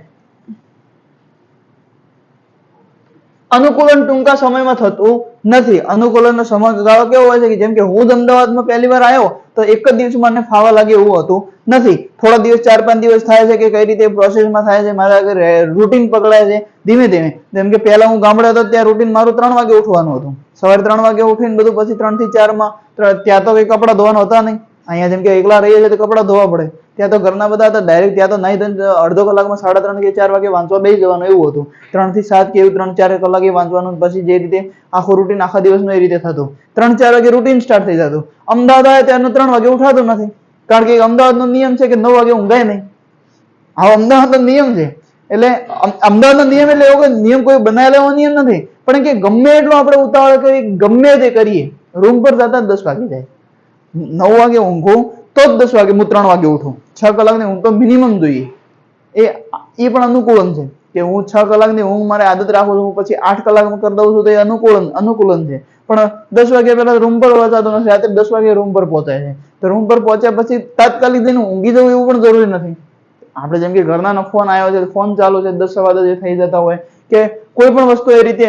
અનુકૂલન ટૂંકા સમયમાં થતું નથી. અનુકૂલનનો સમયગાળો કેવો હોય છે કે જેમ કે હું અમદાવાદમાં પહેલી વાર આવ્યો તો એક જ દિવસમાં મને ફાવા લાગે એવું હતું નથી. થોડા દિવસ, 4-5 દિવસ થાય છે કે કઈ રીતે પ્રોસેસમાં થાય છે. મારા આગળ રૂટીન પકડાય છે ધીમે ધીમે. જેમ કે પહેલા હું ગામડે હતો ત્યાં રૂટીન મારું 3 વાગે ઉઠવાનું હતું. સવારે 3 વાગે ઉઠીને બધું પછી 3 થી 4 માં ત્યાં તો કઈ કપડા ધોવાના હતા નહીં. અહીંયા જેમ કે એકલા રહીએ છીએ તો કપડા ધોવા પડે. ત્યાં તો ઘરના બધા હતા, ડાયરેક્ટ ત્યાં તો નાઈ ધોઈને અડધો કલાકમાં 3:30 કે 4 વાગે વાંચવા બેસી જવાનું એવું હતું. 3 થી 7 કે એવું 3-4 કલાકે વાંચવાનું. પછી જે રીતે આખું રૂટીન આખા દિવસનું એ રીતે થતું. 3-4 વાગે રૂટીન સ્ટાર્ટ થઈ જતું. અમદાવાદ આવે ત્યારનું 3 વાગે ઉઠાતું નથી, કારણ કે અમદાવાદનો નિયમ છે કે 9 વાગે ઊંઘાય નહીં. હા, અમદાવાદનો નિયમ છે. એટલે અમદાવાદનો નિયમ એટલે એવો નિયમ કોઈ બનાવેલો નિયમ નથી, પણ કે ગમે એટલું આપણે ઉતાવળ કરી, ગમે તે કરીએ, રૂમ પર જતા 10 વાગી જાય. 9 વાગે ઊંઘું તો જ 10 વાગે હું 3 વાગે ઉઠું. 6 કલાકની ઊંઘ તો મિનિમમ જોઈએ. એ પણ અનુકૂલન છે કે હું 6 કલાકની ઊંઘ મારે આદત રાખું છું, પછી 8 કલાકમાં કરી દઉં છું, તો એ અનુકૂલન છે. પણ 10 વાગ્યા પહેલા રૂમ પર પહોંચાતો નથી. રાત્રે 10 વાગે રૂમ પર પહોંચાય છે. તો રૂમ પર પહોંચ્યા પછી તાત્કાલિક જઈને ઊંઘી જવું એવું પણ જરૂરી નથી. આપણે જેમ કે ઘરનાનો ફોન આવ્યો છે, ફોન ચાલુ છે, 10 સવા 10 થઈ જતા હોય, કે કોઈ પણ વસ્તુ એ રીતે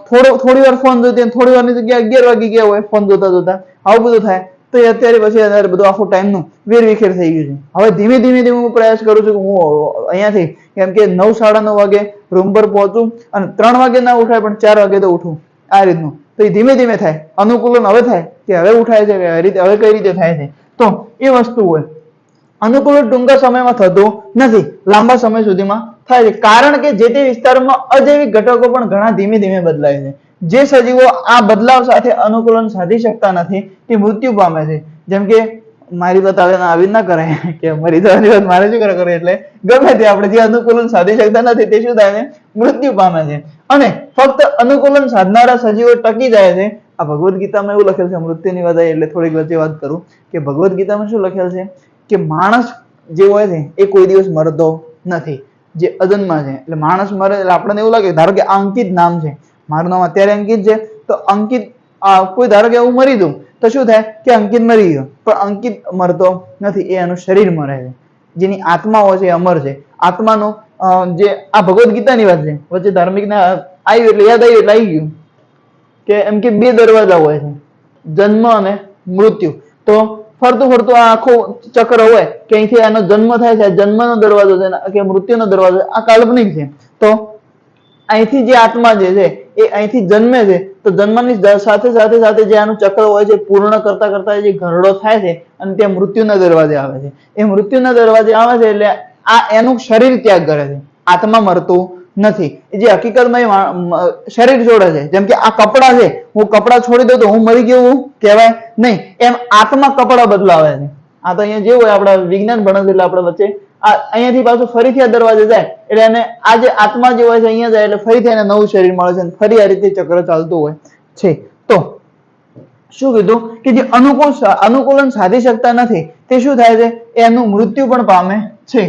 થોડી વાર ફોન જોતી, થોડી વારની જગ્યાએ 11 વાગી ગયા હોય ફોન જોતા જોતા, આવું બધું થાય. તો અત્યારે પછી બધું આખું ટાઈમનું વેરવિખેર થઈ ગયું છે. હવે ધીમે ધીમે હું પ્રયાસ કરું છું કે હું અહીંયાથી, કેમ કે 9, 9:30 વાગે રૂમ પર પહોંચું અને 3 વાગે ના ઉઠાય પણ 4 વાગે તો ઉઠું. આ રીતનું. તો એ ધીમે ધીમે થાય. અનુકૂલન હવે થાય કે હવે ઉઠાય છે, હવે કઈ રીતે થાય છે. તો એ વસ્તુ હોય. અનુકૂલન ટૂંકા સમયમાં થતું નથી, લાંબા સમય સુધીમાં થાય છે. કારણ કે જે તે વિસ્તારમાં અજૈવિક ઘટકો પણ ઘણા ધીમે ધીમે બદલાય છે. જે સજીવો આ બદલાવ સાથે અનુકૂલન સાધી શકતા નથી તે મૃત્યુ પામે છે. જેમ કે મારી વાત આવી ના કરાય કે મરી જવાની વાત મારે શું કરે, એટલે ગમે તે આપણે જે અનુકૂલન સાધી શકતા નથી તે શું થાય છે? મૃત્યુ પામે છે. અને ફક્ત અનુકૂલન સાધનારા સજીવો ટકી જાય છે આ ભગવદ્ ગીતામાં એવું લખેલ છે, મૃત્યુની વાત આવી એટલે થોડીક વચ્ચે વાત કરું કે ભગવદ્ ગીતામાં શું લખેલ છે કે માણસ જે હોય છે એ કોઈ દિવસ મરતો નથી, જે અજન્મા છે. એટલે માણસ મરે એટલે આપણને એવું લાગે, ધારો કે આ અંકિત નામ છે, મારું નામ અત્યારે અંકિત છે, તો અંકિત કોઈ ધારો કે હું મરી દઉં તો શું થાય કે અંકિત મરી ગયો, પણ અંકિત મરતો નથી, એ એનું શરીર મરે છે. જેની આત્મા હોય છે એ અમર છે. આત્માનો જે આ ભગવદ્ ગીતાની વાત છે, વચ્ચે ધાર્મિક ના આવ્યું એટલે યાદ આવ્યું એટલે આવી ગયું કે એમ કે બે દરવાજા હોય છે, જન્મ અને મૃત્યુ. તો ફરતું ફરતું આ આખો ચક્ર હોય કે અહીંથી આનો જન્મ થાય છે, જન્મનો દરવાજો છે કે મૃત્યુનો દરવાજો, આ કાલ્પનિક છે. તો અહીંથી જે આત્મા જે છે એ અહીંથી જન્મે છે, તો જન્મની સાથે સાથે સાથે જે આનું ચક્ર હોય છે પૂર્ણ કરતા કરતા જે ઘરડો થાય છે અને ત્યાં મૃત્યુના દરવાજે આવે છે. એ મૃત્યુના દરવાજે આવે છે એટલે આ એનું શરીર ત્યાગ કરે છે, આત્મા મરતું નથી. એ જે હકીકતમાં શરીર છોડે છે, જેમ કે આ કપડા છે, હું કપડા છોડી દઉં તો હું મરી ગયો કહેવાય નહીં, એમ આત્મા કપડા બદલાવે છે. આ તો અહીંયા જેવું હોય આપણા વિજ્ઞાન ભણે છે એટલે આપણે વચ્ચે અહીંયાથી પાછું ફરીથી આ દરવાજે જાય એટલે એને આ જે આત્મા જે હોય છે અહીંયા જાય એટલે ફરીથી એને નવું શરીર મળે છે, ફરી આ રીતે ચક્ર ચાલતું હોય છે. તો શું કીધું કે જે અનુકૂલન સાધી શકતા નથી તે શું થાય છે, એનું મૃત્યુ પણ પામે છે.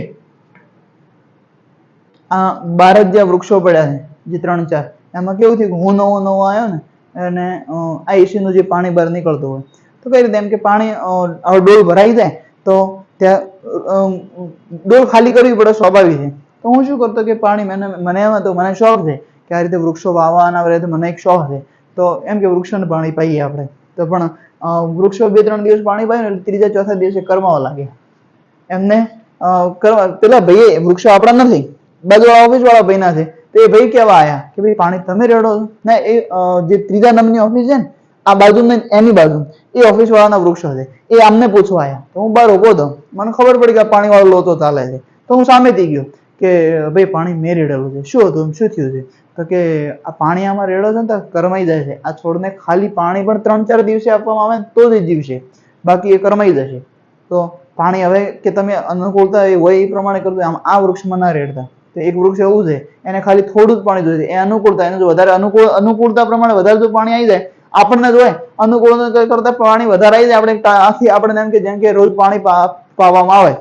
આ 12 જ્યાં વૃક્ષો પડ્યા છે, જે 3-4, એમાં કેવું થયું, હું નવો આવ્યો ને અને આ એસીનું જે પાણી બહાર નીકળતું હોય તો કઈ રીતે, એમ કે પાણી ડોલ ભરાઈ જાય તો ત્યાં ડોલ ખાલી કરવી પડે, સ્વાભાવિક છે. તો હું શું કરતો કે પાણી મને એમાં તો મને શોખ છે કે આ રીતે વૃક્ષો વાવવાના રહે, તો મને એક શોખ છે, તો એમ કે વૃક્ષોને પાણી પાઈએ આપણે. તો પણ વૃક્ષો 2-3 દિવસ પાણી પાય ને એટલે ત્રીજા ચોથા દિવસે કરમાવા લાગે. એમને પેલા ભાઈ વૃક્ષો આપણા નથી, બાજુવાળા ઓફિસ વાળા ભાઈ ના છે, તો એ ભાઈ કેવા આયા કે ભાઈ પાણી તમે રેડો છો ને, એ જે ત્રીજા નંબરની ઓફિસ છે ને આ બાજુ ને એની બાજુ, એ ઓફિસ વાળાના વૃક્ષો છે, એ આમને પૂછવા આયા. તો હું બહાર ઉભો હતો, મને ખબર પડી કે પાણી વાળો લોતો ચાલે છે, તો હું સામેથી ગયો કે ભાઈ પાણી મેં રેડેલું છે. શું હતું, શું થયું છે? તો કે આ પાણી આમાં રેડો છે ને તો કરમાઈ જાય છે, આ છોડને ખાલી પાણી પણ 3-4 દિવસે આપવામાં આવે તો જ જીવશે, બાકી એ કરમાઈ જશે. તો પાણી હવે કે તમે અનુકૂળતા હોય એ પ્રમાણે કરજો, આમ આ વૃક્ષમાં ના રેડતા. તો એક વૃક્ષ એવું છે એને ખાલી થોડું જ પાણી જોઈએ, એ અનુકૂળતા, એને જો વધારે અનુકૂળતા પ્રમાણે વધારે જો પાણી આવી જાય, આપણને જ હોય અનુકૂળ કરતા પાણી વધારે આવી જાય, આપણે આથી આપણે એમ કે જેમ કે રોજ પાણી પાવામાં આવે,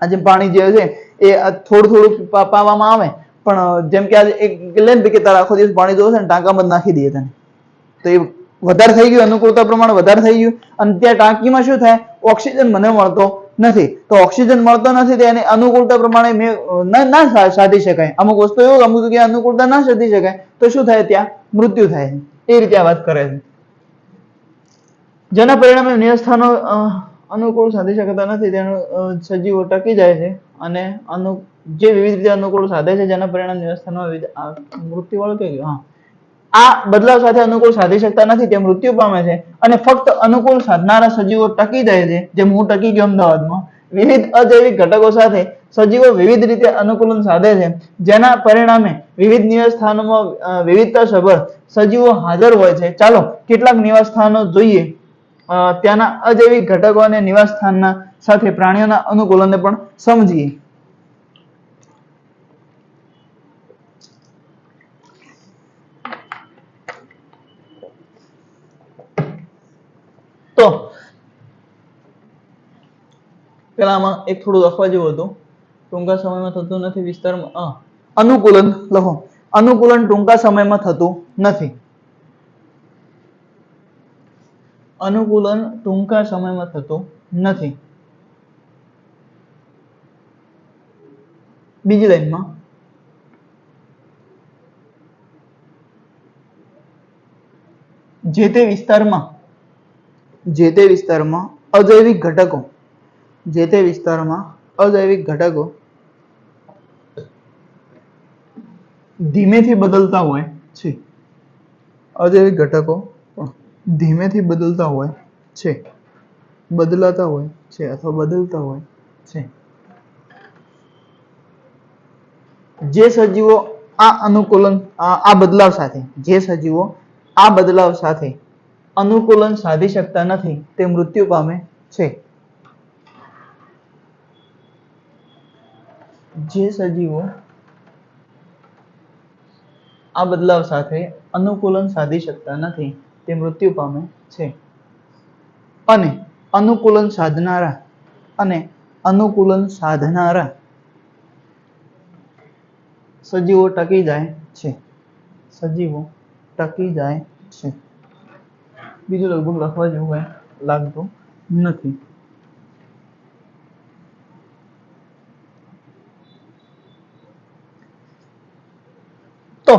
આજે પાણી જે છે એ થોડું પાવામાં આવે, પણ જેમ કે આજે એક લે ને કે તારે આખો દિવસ પાણી જોશે ને ટાંકામાં જ નાખી દઈએ તને, તો એ વધારે થઈ ગયું, અનુકૂળતા પ્રમાણે વધારે થઈ ગયું, અને ત્યાં ટાંકીમાં શું થાય, ઓક્સિજન મને મળતો નથી. તો ઓક્સિજન મળતો નથી તો એને અનુકૂળતા પ્રમાણે ના સાધી શકાય. અમુક વસ્તુ એવું, અમુક જગ્યાએ અનુકૂળતા ના સાધી શકાય તો શું થાય, ત્યાં મૃત્યુ થાય છે. એ રીતે આ વાત કરે છે. જેના પરિણામે નિયસ્થાનો અનુકૂળ સાધી શકતા નથી, તેનું સજીવો ટકી જાય છે, અને જે વિવિધ રીતે અનુકૂળ સાધે છે જેના પરિણામે નિયસ્થાનો મૃત્યુ વાળું કઈ ગયું, આ બદલાવ સાથે અનુકૂળ સાધી શકતા નથી તે મૃત્યુ પામે છે, અને ફક્ત અનુકૂળ સાધનારા સજીવો ટકી જાય છે, જેમ હું ટકી ગયો અમદાવાદમાં. વિવિધ અજૈવિક ઘટકો સાથે સજીવો વિવિધ રીતે અનુકૂલન સાધે છે, જેના પરિણામે વિવિધ નિવાસસ્થાનોમાં વિવિધતા સભર સજીવો હાજર હોય છે. ચાલો કેટલાક નિવાસસ્થાનો જોઈએ, ત્યાંના અજૈવિક ઘટકો અને નિવાસસ્થાનના સાથે પ્રાણીઓના અનુકૂલનને પણ સમજીએ. તો પેલા આમાં એક થોડું લખવા જેવું હતું, ટૂંકા સમયમાં થતું નથી, વિસ્તારમાં અનુકૂલન લખો, અનુકૂલન ટૂંકા સમયમાં થતું નથી, અનુકૂલન ટૂંકા સમયમાં થતું નથી. બીજી લાઈનમાં જે તે વિસ્તારમાં અજૈવિક ઘટકો, જે તે વિસ્તારમાં અજૈવિક ઘટકો ધીમેથી બદલતા હોય છે, અજૈવિક ઘટકો ધીમેથી બદલતા હોય છે, બદલાતા હોય છે અથવા બદલતા હોય છે. જે સજીવો આ અનુકૂલન આ બદલાવ સાથે, જે સજીવો આ બદલાવ સાથે અનુકૂલન સાધી શકતા નથી તે મૃત્યુ પામે છે. જે સજીવો આ બદલાવ સાથે અનુકૂલન સાધી શકતા નથી તે મૃત્યુ પામે છે. અને અનુકૂલન સાધનારા સજીવો ટકી જાય છે. બીજું લગભગ લખવા જેવું કઈ લાગતું નથી. તો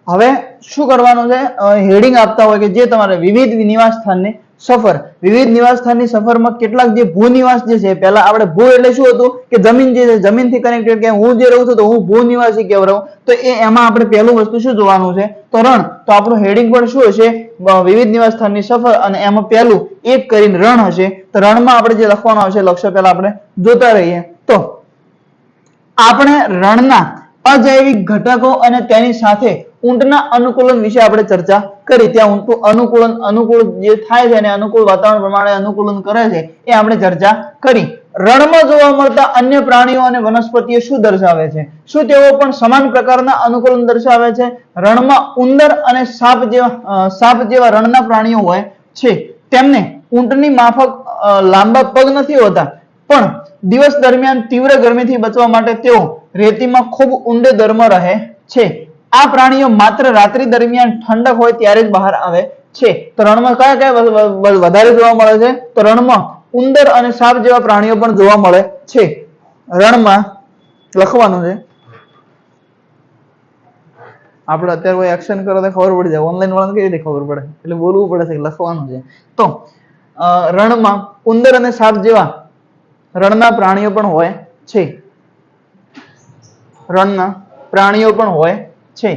હવે શું કરવાનું છે? હેડિંગ આપતા હોય કે જે તમારે વિવિધ નિવાસ સ્થાનની સફર, વિવિધ નિવાસ સ્થાનની સફરમાં કેટલાક જે ભૂ નિવાસ જે છે, પહેલા આપણે ભૂ એટલે શું હતું કે જમીન જે છે, જમીનથી કનેક્ટેડ, કે હું જે રહું છું તો હું ભૂ નિવાસી કહેવાઉં, તો એમાં આપણે પહેલું વસ્તુ શું જોવાનું છે? તો રણ. તો આપણું હેડિંગ પણ શું હશે? વિવિધ નિવાસ સ્થાનની સફર, અને એમાં પહેલું એક કરીને રણ હશે. તો રણમાં આપણે જે લખવાનું આવશે લક્ષ્ય પહેલા આપણે જોતા રહીએ. તો આપણે રણના અજૈવિક ઘટકો અને તેની સાથે ઊંટના અનુકૂલન વિશે આપણે ચર્ચા કરી. ત્યાં ઊંટનું અનુકૂળ જે થાય છે અને અનુકૂળ વાતાવરણ પ્રમાણે અનુકૂલન કરે છે એ આપણે ચર્ચા કરી. રણમાં જોવા મળતા અન્ય પ્રાણીઓ અને વનસ્પતિઓ શું દર્શાવે છે? શું તેઓ પણ સમાન પ્રકારના અનુકૂલન દર્શાવે છે? રણમાં ઉંદર અને સાપ જેવા રણના પ્રાણીઓ હોય છે. તેમને ઊંટની માફક લાંબા પગ નથી હોતા, પણ દિવસ દરમિયાન તીવ્ર ગરમીથી બચવા માટે તેઓ રેતીમાં ખૂબ ઊંડે દરમાં રહે છે. આ પ્રાણીઓ માત્ર રાત્રિ દરમિયાન ઠંડક હોય ત્યારે જ બહાર આવે છે. તો રણમાં કયા કયા વધારે જોવા મળે છે? તો રણમાં ઉંદર અને સાપ જેવા પ્રાણીઓ પણ જોવા મળે છે. રણમાં લખવાનું છે. આપણે અત્યારે કોઈ એક્શન કરો તો ખબર પડી જાય. ઓનલાઈન વાળાને કેવી રીતે ખબર પડે? એટલે બોલવું પડે છે, લખવાનું છે. તો રણમાં ઉંદર અને સાપ જેવા રણના પ્રાણીઓ પણ હોય છે. રણના પ્રાણીઓ પણ હોય છે.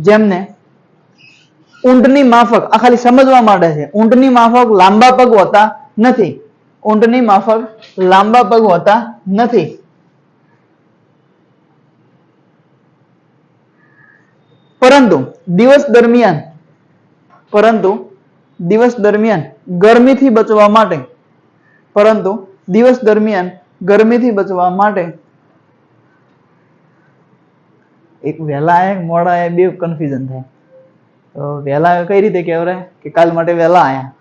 જેમને ઊંટની માફક, આ ખાલી સમજવા માટે છે, ઊંટની માફક લાંબા પગ હોતા નથી. ઊંટની માફક લાંબા પગ હોતા નથી. પરંતુ દિવસ દરમિયાન ગરમીથી બચવા માટે એક વહેલા આયા મોડા આયા બે કન્ફ્યુઝન થાય. તો વહેલા કઈ રીતે કહેવાય કે કાલ માટે વહેલા આયા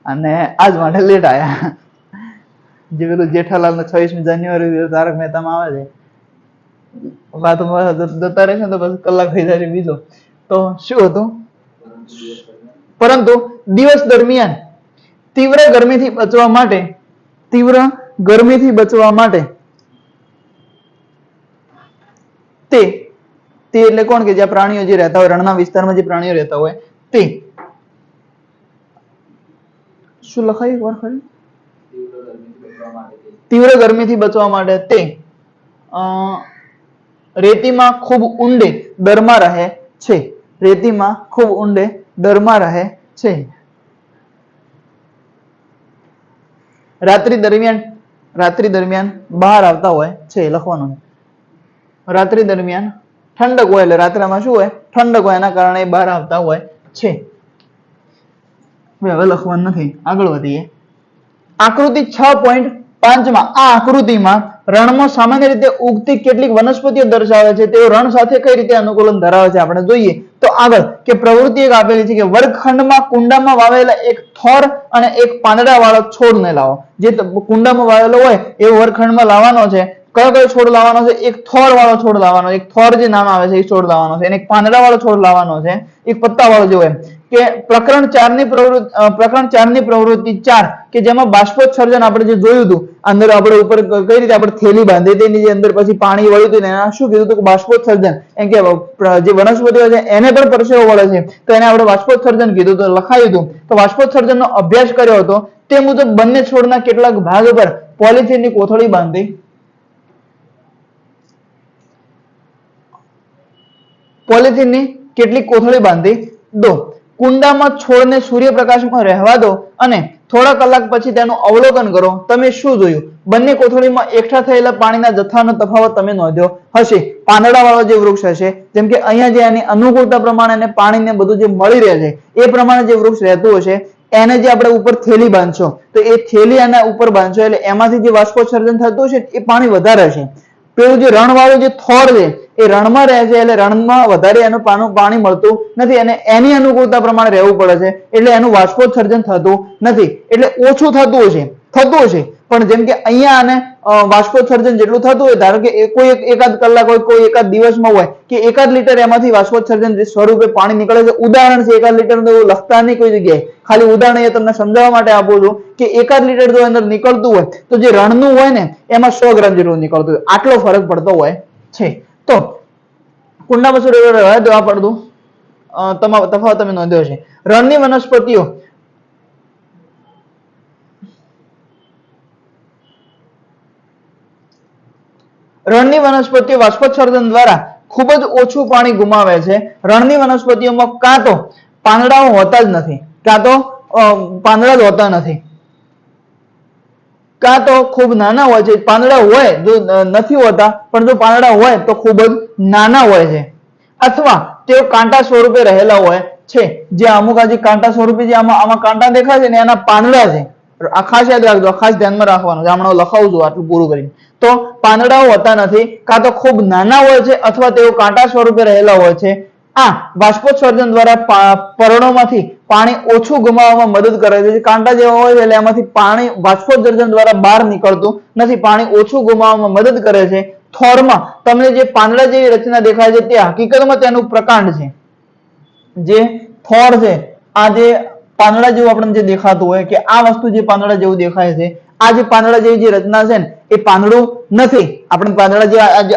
અને આજ માટે લેટ આયા. જે પેલું જેઠાલાલ ને 26મી જાન્યુઆરી તારક મહેતામાં આવે છે, વાતમાં જતા રહેશે તો બસ કલાક થઈ જાય બીજો. તો શું હતું? પરંતુ દિવસ દરમિયાન તીવ્ર ગરમીથી બચવા માટે તે એટલે કોણ? કે જ્યાં પ્રાણીઓ જે રહેતા હોય, રણના વિસ્તારમાં જે પ્રાણીઓ રહેતા હોય તે. શું લખાયું વાર ખરી? તીવ્ર ગરમીથી બચવા માટે તે રેતીમાં ખૂબ ઊંડે દરમાં રહે છે. રેતીમાં ખૂબ ઊંડે દરમાં રહે છે. રાત્રિ દરમિયાન બહાર આવતા હોય છે. લખવાનું. રાત્રિ દરમિયાન ઠંડક હોય, એટલે રાત્રિમાં શું હોય? ઠંડક હોય, એના કારણે બહાર આવતા હોય છે. હવે લખવાનું નથી, આગળ વધીએ. આકૃતિ 6.5 માં આ આકૃતિમાં રણમાં સામાન્ય રીતે ઉગતી કેટલીક વનસ્પતિઓ દર્શાવે છે. તેઓ રણ સાથે કઈ રીતે અનુકૂલન ધરાવે છે આપણે જોઈએ. તો આગળ કે પ્રવૃત્તિ એક આપેલી છે કે વર્ગખંડમાં કુંડામાં વાવેલા એક થોર અને એક પાંદડા વાળો છોડને લાવો. જે કુંડામાં વાવેલો હોય એ વર્ગખંડમાં લાવવાનો છે. કયો છોડ લાવવાનો છે? એક થોર વાળો છોડ લાવવાનો. એક થોર જે નામ આવે છે એ છોડ લાવવાનો છે. અને એક પાંદડા વાળો છોડ લાવવાનો છે. એક પત્તા વાળો જે હોય. કે પ્રકરણ 4 ની પ્રવૃત્તિ 4 કે જેમાં બાષ્પોત્સર્જન આપણે જે જોયું હતું, અંદર આપણે ઉપર કઈ રીતે આપણે થેલી બાંધી હતી, એની અંદર પછી પાણી વળ્યું હતું, એને શું કીધું હતું કે બાષ્પોત્સર્જન. એમ કે જે વનસ્પતિઓ છે એને પણ પરસેવો વળે છે, તો એને આપણે બાષ્પોત્સર્જન કીધું હતું, લખાયું હતું. તો બાષ્પોત્સર્જનનો અભ્યાસ કર્યો હતો. તે મુજબ બંને છોડના કેટલાક ભાગ પર પોલિથીનની કોથળી બાંધી કેટલીક કોથળી બાંધી દો. કુંડામાં છોડને સૂર્યપ્રકાશમાં રહેવા દો અને થોડા કલાક પછી તેનું અવલોકન કરો. તમે શું જોયું? બંને કોથળીમાં એકઠા થયેલા પાણીના જથ્થાનો તફાવત તમે નોંધ્યો હશે. પાંદડા વાળો જે વૃક્ષ હશે, જેમ કે અહીંયા જે એની અનુકૂળતા પ્રમાણે એને પાણીને બધું જે મળી રહે છે એ પ્રમાણે જે વૃક્ષ રહેતું હશે, એને જે આપણે ઉપર થેલી બાંધશો તો એ થેલી એના ઉપર બાંધશો એટલે એમાંથી જે બાષ્પોત્સર્જન થતું હશે એ પાણી વધારે હશે. પેલું જે રણવાળું જે થોર છે એ રણમાં રહે છે એટલે રણમાં વધારે એનું પાણી મળતું નથી અને એની અનુકૂળતા પ્રમાણે રહેવું પડે છે એટલે એનું બાષ્પોત્સર્જન થતું નથી એટલે ઓછું થતું હશે પણ જેમ કે અહીંયા આને બાષ્પોત્સર્જન જેટલું થતું હોય ધારો કે કોઈ એકાદ કલાક હોય કોઈ એકાદ દિવસમાં હોય કે એકાદ લીટર એમાંથી બાષ્પોત્સર્જન સ્વરૂપે પાણી નીકળે છે ઉદાહરણ છે એકાદ લીટર તો એવું લખતા નહીં કોઈ જગ્યાએ ખાલી ઉદાહરણ એ તમને સમજાવવા માટે આપું છું કે એકાદ લીટર જો અંદર નીકળતું હોય તો જે રણનું હોય ને એમાં 100 ગ્રામ જેટલું નીકળતું હોય આટલો ફરક પડતો હોય છે તો કુંડામાં શું રહેવા દેવા પડતું તફાવત તમે નોંધ્યો છે રણની વનસ્પતિઓ રણની વનસ્પતિઓ બાષ્પોત્સર્જન દ્વારા ખૂબ જ ઓછું પાણી ગુમાવે છે રણની વનસ્પતિઓમાં કાં તો પાંદડાઓ હોતા જ નથી કાં તો પાંદડા જ હોતા નથી કાં તો ખૂબ નાના હોય છે પાંદડા હોય જો નથી હોતા પણ જો પાંદડા હોય તો ખૂબ જ નાના હોય છે અથવા તેઓ કાંટા સ્વરૂપે રહેલા હોય છે જે અમુક આજે કાંટા સ્વરૂપે જે આમાં કાંટા દેખાય છે ને એના પાંદડા છે આ ખાસ યાદ રાખજો ખાસ ધ્યાનમાં રાખવાનું છે હમણાં લખાવું છું આટલું પૂરું કરીને તો પાંદડાઓ હોતા નથી કાં તો ખૂબ નાના હોય છે અથવા તેઓ કાંટા સ્વરૂપે રહેલા હોય છે આ બાષ્પોત્સર્જન દ્વારા પર્ણોમાંથી પાણી ઓછું ગુમાવવામાં મદદ કરે છે કાંટા જેવા હોય એટલે એમાંથી પાણી બાષ્પોત્સર્જન દ્વારા બહાર નીકળતું નથી પાણી ઓછું ગુમાવવામાં મદદ કરે છે થોરમાં તમને જે પાંદડા જેવી રચના દેખાય છે તે હકીકતમાં તેનું પ્રકાંડ છે જે થોર છે આ જે પાંદડા જેવું આપણને જે દેખાતું હોય કે આ વસ્તુ જે પાંદડા જેવું દેખાય છે આ જે પાંદડા જેવી જે રચના છે ને એ પાંદડું નથી આપણે પાંદડા જે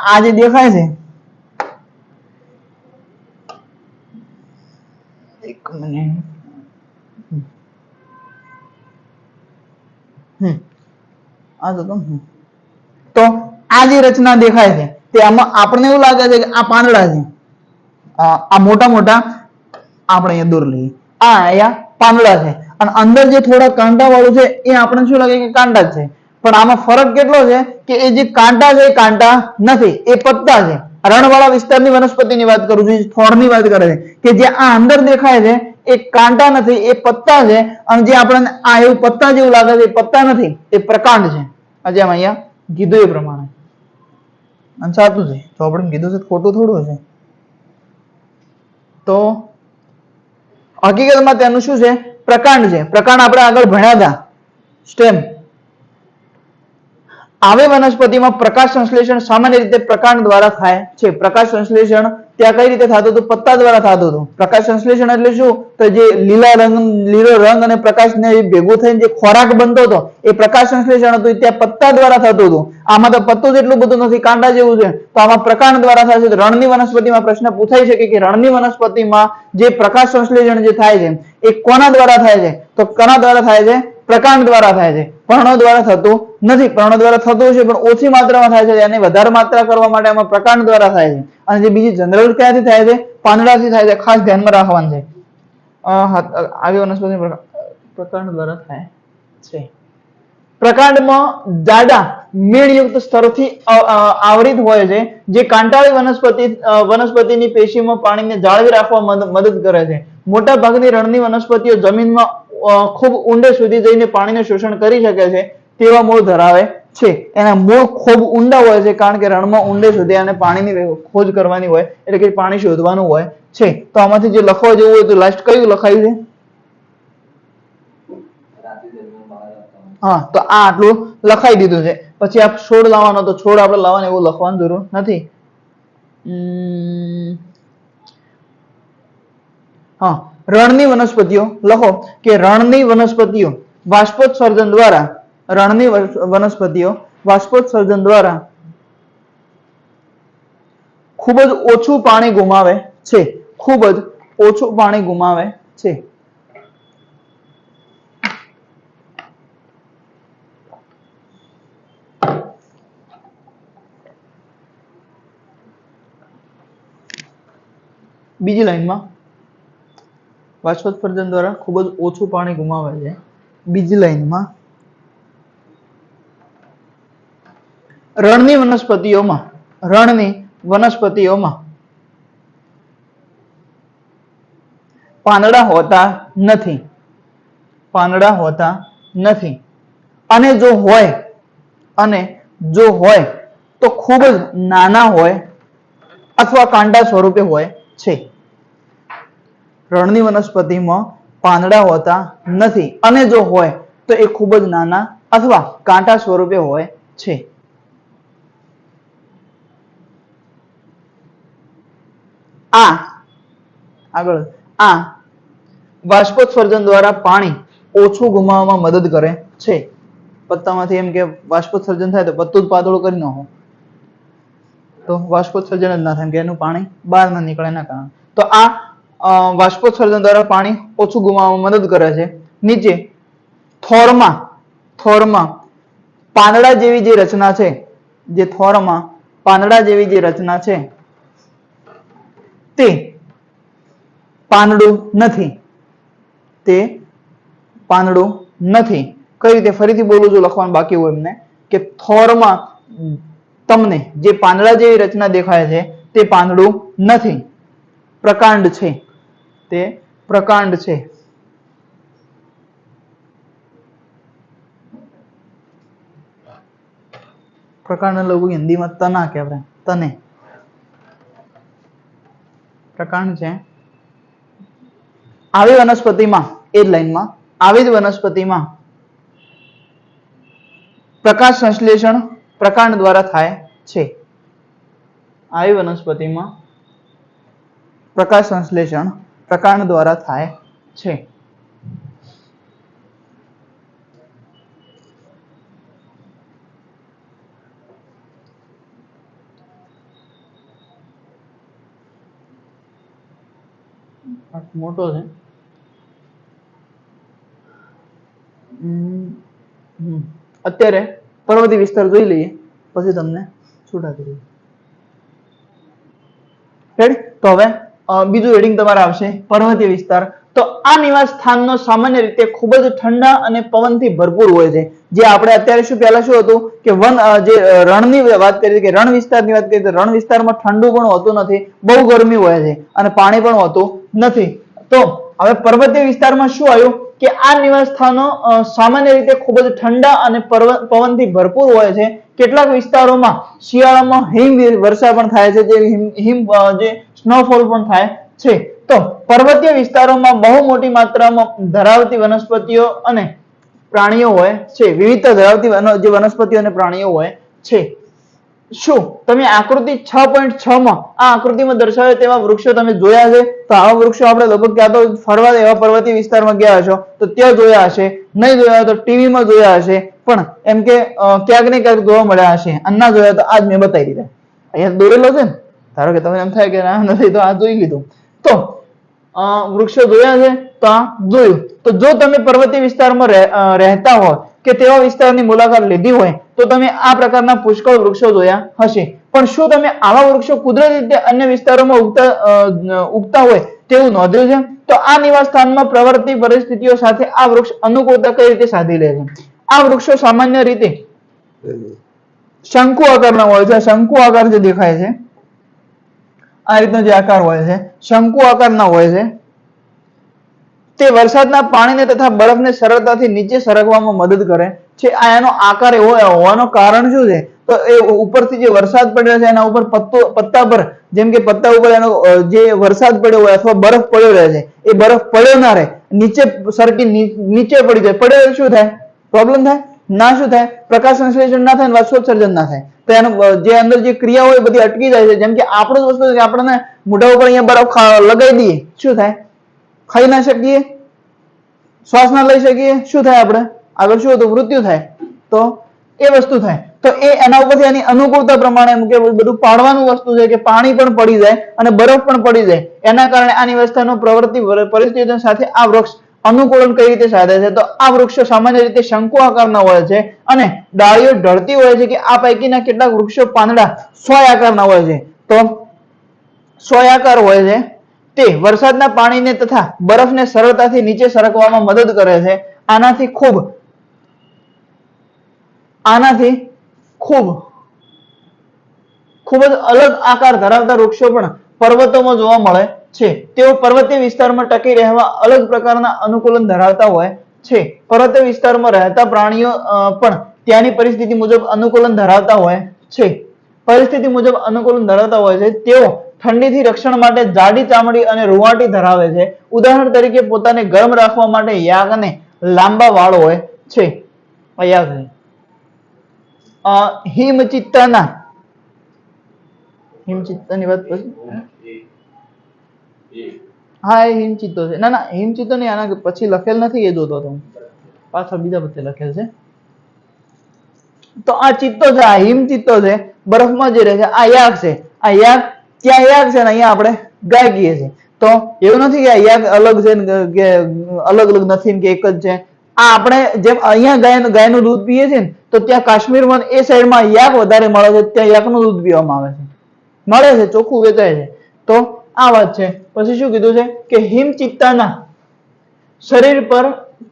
આ જે દેખાય છે એક મિનિટ તો આ જે રચના દેખાય છે તે આમાં આપણને એવું લાગે છે કે આ પાંદડા છે આ મોટા મોટા આપણે અહીંયા દૂર લઈએ આ અહીંયા પાંદડા છે અને અંદર જે થોડા કાંટા વાળું છે એ આપણને શું લાગે કે કાંટા જ છે પણ આમાં ફરક કેટલો છે કે એ જે કાંટા છે એ કાંટા નથી એ પત્તા છે રણવાળા વિસ્તારની વનસ્પતિની વાત કરું છું થોરની વાત કરે છે કે જે આ અંદર દેખાય છે એ કાંટા નથી એ પત્તા છે અને જે આપણને આ એવું પત્તા જેવું લાગે છે એ પત્તા નથી એ પ્રકાંડ છે આજે આમ અહીંયા કીધું એ પ્રમાણે અને સાચું છે તો આપણે કીધું છે ખોટું થોડું છે તો હકીકતમાં તેનું શું છે પ્રકાંડ છે પ્રકાંડ આપણે આગળ ભણ્યા હતા સ્ટેમ આવી વનસ્પતિમાં પ્રકાશ સંશ્લેષણ સામાન્ય રીતે પ્રકાંડ દ્વારા થાય છે પ્રકાશ સંશ્લેષણ ત્યાં કઈ રીતે થતું હતું પત્તા દ્વારા થતું હતું પ્રકાશ સંશ્લેષણ એટલે શું તો જે લીલો રંગ અને પ્રકાશને ભેગું થઈને જે ખોરાક બનતો હતો એ પ્રકાશ સંશ્લેષણ હતું ત્યાં પત્તા દ્વારા થતું હતું આમાં તો પત્તું જેટલું બધું નથી કાંટા જેવું છે તો આમાં પ્રકાંડ દ્વારા થાય છે રણની વનસ્પતિમાં પ્રશ્ન પૂછાઈ શકે કે રણની વનસ્પતિમાં જે પ્રકાશ સંશ્લેષણ જે થાય છે એ કોના દ્વારા થાય છે તો કોના દ્વારા થાય છે પ્રકાંડ દ્વારા થાય છે પર્ણો દ્વારા થતું નથી પર્ણો દ્વારા થતું છે પણ ઓછી માત્રામાં થાય છે અને વધારે માત્રા કરવા માટે આમાં પ્રકાંડ દ્વારા થાય છે અને જે બીજી જનરલ ક્યાંથી થાય છે પાંદડાથી થાય છે ખાસ ધ્યાનમાં રાખવાનું છે આવી વનસ્પતિ પ્રકાંડ દ્વારા થાય છે પ્રકાંડમાં જાડા મેળયુક્ત સ્તરોથી આવરિત હોય છે જે કાંટાળી વનસ્પતિની પેશીમાં પાણીને જાળવી રાખવા મદદ કરે છે મોટા ભાગની રણની વનસ્પતિઓ જમીનમાં ખૂબ ઊંડે સુધી જઈને પાણીનું શોષણ કરી શકે છે તેવા મૂળ ધરાવે છે એના મૂળ ખૂબ ઊંડા હોય છે કારણ કે રણમાં ઊંડે સુધી અને પાણીની ખોજ કરવાની હોય એટલે કે પાણી શોધવાનું હોય છે તો આમાંથી જે લખવા જેવું હોય તો લાસ્ટ કયું લખાયું છે હા તો આ આટલું લખાઈ દીધું છે પછી આ છોડ લાવવાનો તો છોડ આપણે લાવવાનો એવું લખવાની જરૂર નથી હા રણની વનસ્પતિઓ લખો કે રણની વનસ્પતિઓ બાષ્પોત્સર્જન દ્વારા ખૂબ જ ઓછું પાણી ગુમાવે છે ખૂબ જ ઓછું પાણી ગુમાવે છે બીજી લાઈનમાં બાષ્પોત્સર્જન દ્વારા ખૂબ જ ઓછું પાણી ગુમાવે છે બીજી લાઈનમાં રણની વનસ્પતિઓમાં પાંદડા હોતા નથી અને જો હોય તો ખૂબ જ નાના હોય અથવા કાંટા સ્વરૂપે હોય છે. રણની વનસ્પતિમાં પાંદડા હોતા નથી અને જો હોય તો એ ખૂબ જ નાના અથવા કાંટા સ્વરૂપે હોય છે. આગળ બાષ્પોત્સર્જન દ્વારા પાણી ઓછું ગુમાવવામાં મદદ કરે છે. પત્તામાંથી એમ કે બાષ્પોત્સર્જન થાય તો પત્તું જ પાતળું કરી નાખો તો બાષ્પોત્સર્જન જ ના થાય કે એનું પાણી બહાર ના નીકળે એના કારણે. તો બાષ્પોત્સર્જન દ્વારા પાણી ઓછું ગુમાવવામાં મદદ કરે છે. નીચે થોરમાં પાંદડા જેવી જે રચના છે, જે થોરમાં પાંદડા જેવી જે રચના છે તે પાંદડું નથી. તે પાંદડું નથી. કઈ રીતે? ફરીથી બોલું છું, લખવાનું બાકી હોય એમને કે થોરમાં તમને જે પાંદડા જેવી રચના દેખાય છે તે પાંદડું નથી, પ્રકાંડ છે. તે પ્રકાંડ છે. પ્રકાંડ લઘુ હિન્દીમાં तना કહેવાય. તને પ્રકાંડ છે. આવી વનસ્પતિમાં એ જ લાઈનમાં આવી જ વનસ્પતિમાં પ્રકાશ સંશ્લેષણ પ્રકાંડ દ્વારા થાય છે. આવી વનસ્પતિમાં પ્રકાશ સંશ્લેષણ પ્રકાંડ દ્વારા થાય છે. મોટો છે. અત્યારે પર્વતીય વિસ્તાર જોઈ લઈએ પછી તમને છૂટા કરી. તો હવે બીજું હેડિંગ તમારે આવશે પર્વતીય વિસ્તાર. તો આ નિવાસ સ્થાનનો સામાન્ય રીતે ખૂબ જ ઠંડા અને પવનથી ભરપૂર હોય છે. જે આપણે અત્યારે પહેલા શું હતું કે જે રણની વાત કરી કે રણ વિસ્તારની વાત કરીએ તો રણ વિસ્તારમાં ઠંડુ પણ હોતું નથી, બહુ ગરમી હોય છે અને પાણી પણ હોતું નથી. તો હવે પર્વતીય વિસ્તારમાં શું આવ્યું કે આ નિવાસ સ્થાનો સામાન્ય રીતે ખૂબ જ ઠંડા અને પવનથી ભરપૂર હોય છે. કેટલાક વિસ્તારોમાં શિયાળામાં હિમ વર્ષા પણ થાય છે, જે સ્નોફોલ પણ થાય છે. તો પર્વતીય વિસ્તારોમાં બહુ મોટી માત્રામાં ધરાવતી વનસ્પતિઓ અને પ્રાણીઓ હોય છે. વિવિધતા ધરાવતી જે વનસ્પતિઓ અને પ્રાણીઓ હોય છે. શું તમે આકૃતિ 6.6 માં આ આકૃતિમાં દર્શાવ્યા તેવા વૃક્ષો તમે જોયા છે? તો આવા વૃક્ષો આપણે લગભગ ક્યાં તો ફરવા એવા પર્વતીય વિસ્તારમાં ગયા હશો તો ત્યાં જોયા હશે, નહીં જોયા તો ટીવીમાં જોયા હશે, પણ એમ કે ક્યાંક ને ક્યાંક જોવા મળ્યા હશે. ના જોયા તો આજ મેં બતાવી દીધા. અહીંયા દોરેલો છે ને, ધારો કે તમને એમ થાય કે ના નથી તો આ જોઈ લીધું. તો વૃક્ષો જોયા છે તો આ જોયું. તો જો તમે પર્વતીય વિસ્તારમાં રહેતા હોય કે તેવા વિસ્તારની મુલાકાત લીધી હોય તો તમે આ પ્રકારના પુષ્કળ વૃક્ષો જોયા હશે. પણ શું તમે આવા વૃક્ષો કુદરતી રીતે અન્ય વિસ્તારોમાં ઉગતા હોય તેવું નોંધ્યું છે? તો આ નિવાસ સ્થાનમાં પ્રવર્તી પરિસ્થિતિઓ સાથે આ વૃક્ષ અનુકૂળતા કઈ રીતે સાધી લે છે? આ વૃક્ષો સામાન્ય રીતે શંકુ આકારના હોય છે. શંકુ આકાર જે દેખાય છે આ રીતનો જે આકાર હોય છે શંકુ આકારના હોય છે. તે વરસાદના પાણીને તથા બરફને સરળતાથી નીચે સરકવામાં મદદ કરે છે. આ એનો આકાર એવો હોવાનું કારણ શું છે? તો એ ઉપરથી જે વરસાદ પડ્યો છે એના ઉપર પત્તા પર જેમ કે પત્તા ઉપર એનો જે વરસાદ પડ્યો હોય અથવા બરફ પડ્યો રહે છે એ બરફ પડ્યો ના રહે, નીચે સરકી નીચે પડી જાય. પડ્યો શું થાય? પ્રોબ્લેમ થાય ના? શું થાય? પ્રકાશ સંશ્લેષણ ના થાય, બાષ્પોત્સર્જન ના થાય. તો એનો જે અંદર જે ક્રિયા હોય બધી અટકી જાય છે. જેમ કે આપણું જ વસ્તુ છે કે આપણને મોઢા ઉપર અહીંયા બરફ લગાવી દઈએ, શું થાય? ખાઈ ના શકીએ, શ્વાસ ના લઈ શકીએ, શું થાય? આપણે આગળ શું હતું? મૃત્યુ થાય. તો એ વસ્તુ થાય. તો એ એના ઉપરથી એની અનુકૂળતા પ્રમાણે એમ કે બધું પાડવાનું વસ્તુ છે કે પાણી પણ પડી જાય અને બરફ પણ પડી જાય. એના કારણે આ નિવાસસ્થાનો પ્રવૃત્તિ પરિસ્થિતિઓ સાથે આ વૃક્ષ અનુકૂલન કઈ રીતે સાધે છે? તો આ વૃક્ષો સામાન્ય રીતે શંકુ આકારના હોય છે અને ડાળીઓ ઢળતી હોય છે કે આ પૈકીના કેટલાક વૃક્ષો પાંદડા સોય આકારના હોય છે. તો સોય આકાર હોય છે. તે વરસાદના પાણીને તથા બરફને સરળતાથી નીચે સરકવામાં મદદ કરે છે. આનાથી ખૂબ જ અલગ આકાર ધરાવતા વૃક્ષો પણ પર્વતોમાં જોવા મળે છે. તેઓ પર્વતીય વિસ્તારમાં ટકી રહેવા અલગ પ્રકારના અનુકૂલન ધરાવતા હોય છે. પર્વતીય વિસ્તારમાં રહેતા પ્રાણીઓ પણ ત્યાંની પરિસ્થિતિ મુજબ અનુકૂલન ધરાવતા હોય છે. પરિસ્થિતિ મુજબ અનુકૂલન ધરાવતા હોય છે. તેઓ ઠંડીથી રક્ષણ માટે જાડી ચામડી અને રૂંવાટી ધરાવે છે. ઉદાહરણ તરીકે પોતાને ગરમ રાખવા માટે યાક અને લાંબા વાળ હોય છે. યાક છે. હિમચિત્તાના હિમચિત્તાની વાત પછી હા એ હિમચિત્તો છે. ના ના હિમચિત્તો નહીં, આના પછી લખેલ નથી એ જોતો હતો પાછળ બીજા બધે લખેલ છે. તો આ ચિત્તો છે, આ હિમચિત્તો છે, બરફમાં જે રહે છે. આ યાક છે. આ યાક ત્યાં યાક છે ને અહીંયા આપણે ગાય કહીએ છીએ. તો એવું નથી કે આ યાક અલગ છે કે અલગ અલગ નથી કે એક જ છે. આ આપણે જેમ અહીંયા ગાયનું દૂધ પીએ છીએ ને, તો ત્યાં કાશ્મીરમાં એ સાઈડમાં યાક વધારે મળે છે, ત્યાં યાકનું દૂધ પીવામાં આવે છે. મળે છે, ચોખ્ખું વેચાય છે. તો આ વાત છે. પછી શું કીધું છે કે હિમચિત્તાના શરીર પર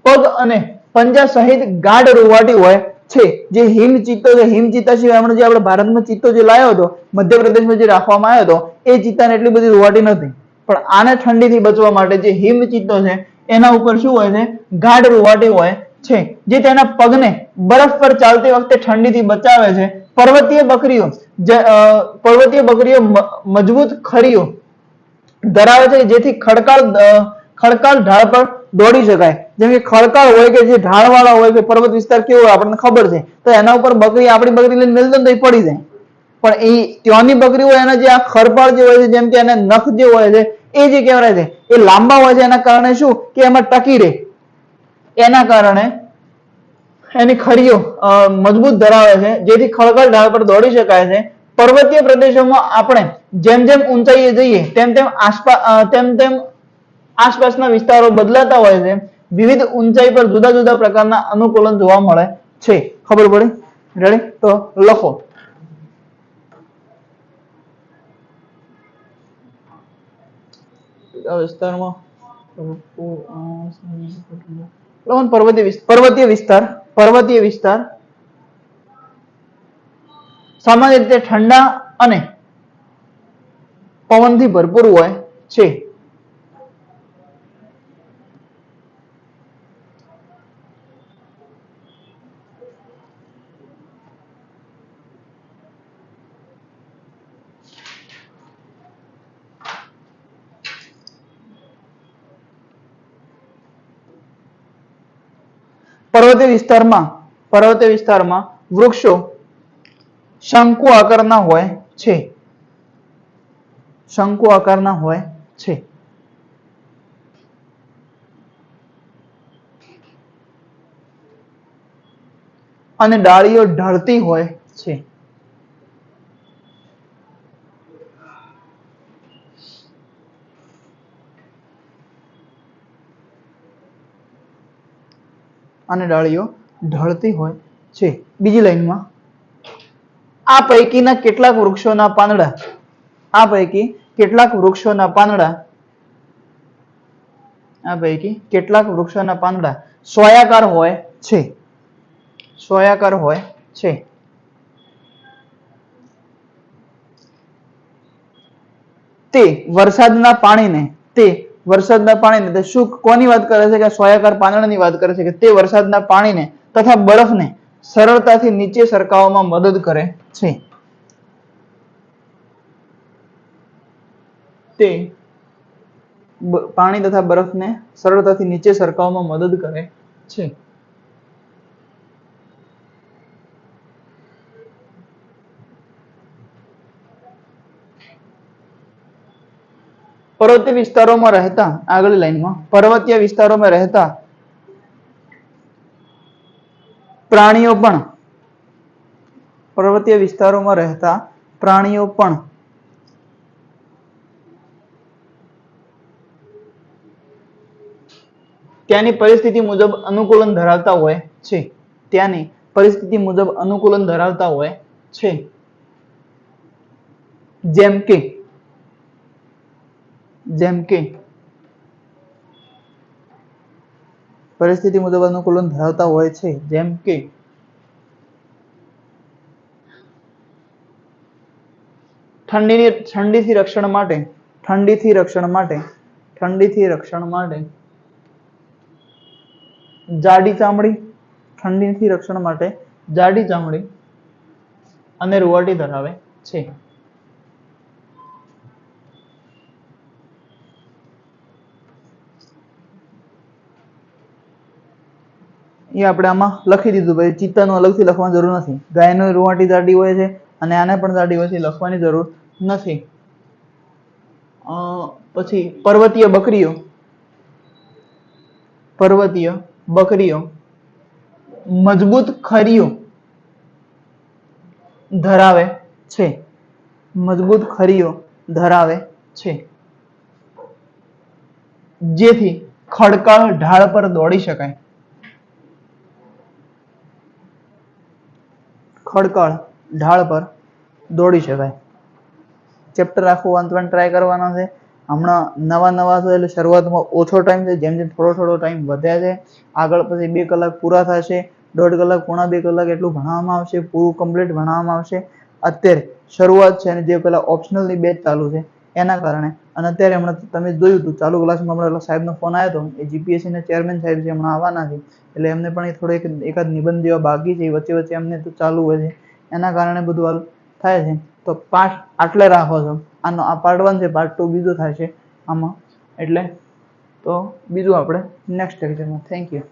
પગ અને પંજા સહિત ગાઢ રૂંવાટી હોય છે. જે હિમચિત્તો છે, હિમચિત્તા સિવાય હમણાં જે આપણે ભારતમાં ચિત્તો જે લાવ્યો હતો, મધ્યપ્રદેશમાં જે રાખવામાં આવ્યો હતો, એ ચિત્તાને એટલી બધી રૂંવાટી નથી. પણ આને ઠંડીથી બચવા માટે જે હિમચિત્તો છે એના ઉપર શું હોય છે? ગાઢ રૂંવાટી હોય છે, જે તેના પગને બરફ પર ચાલતી વખતે ઠંડીથી બચાવે છે. પર્વતીય બકરીઓ મજબૂત ખરીઓ ધરાવે છે, જેથી ખડકાળ ઢાળ પર દોડી શકાય. જેમ કે ખડકાળ હોય કે જે ઢાળ વાળા હોય કે પર્વત વિસ્તાર કેવો હોય આપણને ખબર છે, તો એના ઉપર આપણી બકરી લઈને મેલતો તો એ પડી જાય. પણ એ ત્યાંની બકરી હોય એના જે આ ખરપાળ જે હોય છે, જેમ કે એના નખ જે હોય છે એ જે કહેવાય છે એ લાંબા હોય છે. એના કારણે શું કે એમાં ટકી રહે, એના કારણે એની ખરીઓ મજબૂત ધરાવે છે, જેથી ખડકાળ ઢાળ પર દોડી શકાય છે. પર્વતીય પ્રદેશોમાં આપણે જેમ જેમ ઊંચાઈએ જઈએ તેમ તેમ આસપાસના વિસ્તારો બદલાતા હોય છે. વિવિધ ઊંચાઈ પર જુદા જુદા પ્રકારના અનુકૂલન જોવા મળે છે. ખબર પડી? રેડી? તો લખો. વિસ્તારમાં પર્વતીય વિસ્તાર સામાન્ય રીતે ઠંડા અને પવનથી ભરપૂર હોય છે. પર્વતીય વિસ્તારમાં વૃક્ષો શંકુ આકારના હોય છે. શંકુ આકારના હોય છે. અને ડાળીઓ ઢળતી હોય છે. અને ડાળીઓ ઢળતી હોય છે. બીજી લાઈનમાં આ પૈકીના કેટલાક વૃક્ષોના પાંદડા સોયાકાર હોય છે. તે વરસાદના પાણીને શું કોની વાત કરે છે કે સોયાકાર પાંદડાની વાત કરે છે કે તે વરસાદના પાણીને તથા બરફને સરળતાથી નીચે સરકાવવામાં મદદ કરે છે. તે પાણી તથા બરફને સરળતાથી નીચે સરકાવવામાં મદદ કરે છે. પર્વતીય વિસ્તારોમાં રહેતા આગળની લાઈનમાં પર્વતીય વિસ્તારોમાં રહેતા પ્રાણીઓ પણ ત્યાંની પરિસ્થિતિ મુજબ અનુકૂલન ધરાવતા હોય છે. જેમ કે પરિસ્થિતિ મુજબ અનુકૂલન ધરાવતા હોય છે. જેમ કે ઠંડીથી રક્ષણ માટે જાડી ચામડી અને રૂંવાટી ધરાવે છે. એ આપણે આમાં લખી દીધું. ભાઈ ચિત્તાનું અલગથી લખવાની જરૂર નથી. ગાયનો રૂંવાટી જાડી હોય છે અને આને પણ જાડી હોય છે, લખવાની જરૂર નથી. પછી પર્વતીય બકરીઓ મજબૂત ખરીઓ ધરાવે છે. મજબૂત ખરીઓ ધરાવે છે, જેથી ખડકાળ ઢાળ પર દોડી શકાય. ખડકાળ ઢાળ પર દોડી શકાય. ચેપ્ટર આખું વાંચવાનો ટ્રાય કરવાનો છે. હમણાં નવા છો એટલે શરૂઆતમાં ઓછો ટાઈમ છે. જેમ જેમ થોડો ટાઈમ વધે છે આગળ પછી 2 કલાક પૂરા થશે, 1.5 કલાક, પોણા 2 કલાક એટલું ભણાવવામાં આવશે, પૂરું કમ્પ્લીટ ભણાવવામાં આવશે. અત્યારે શરૂઆત છે અને જે પેલા ઓપ્શનલની બેચ ચાલુ છે એના કારણે. અને અત્યારે હમણાં તમે જોયું હતું ચાલુ ક્લાસમાં હમણાં સાહેબનો ફોન આવ્યો હતો. એ જીપીએસસીના ચેરમેન સાહેબ છે, હમણાં આવવાના છે. એટલે એમને પણ થોડો એકાદ નિબંધ જેવા બાકી છે, વચ્ચે એમને તો ચાલુ હોય છે. એના કારણે બધું થાય છે. તો પાર્ટ આટલે રાખો છો. આનો આ પાર્ટ 1 છે, પાર્ટ 2 બીજો થાય છે આમાં. એટલે તો બીજું આપણે નેક્સ્ટ લેક્ચરમાં. Thank you.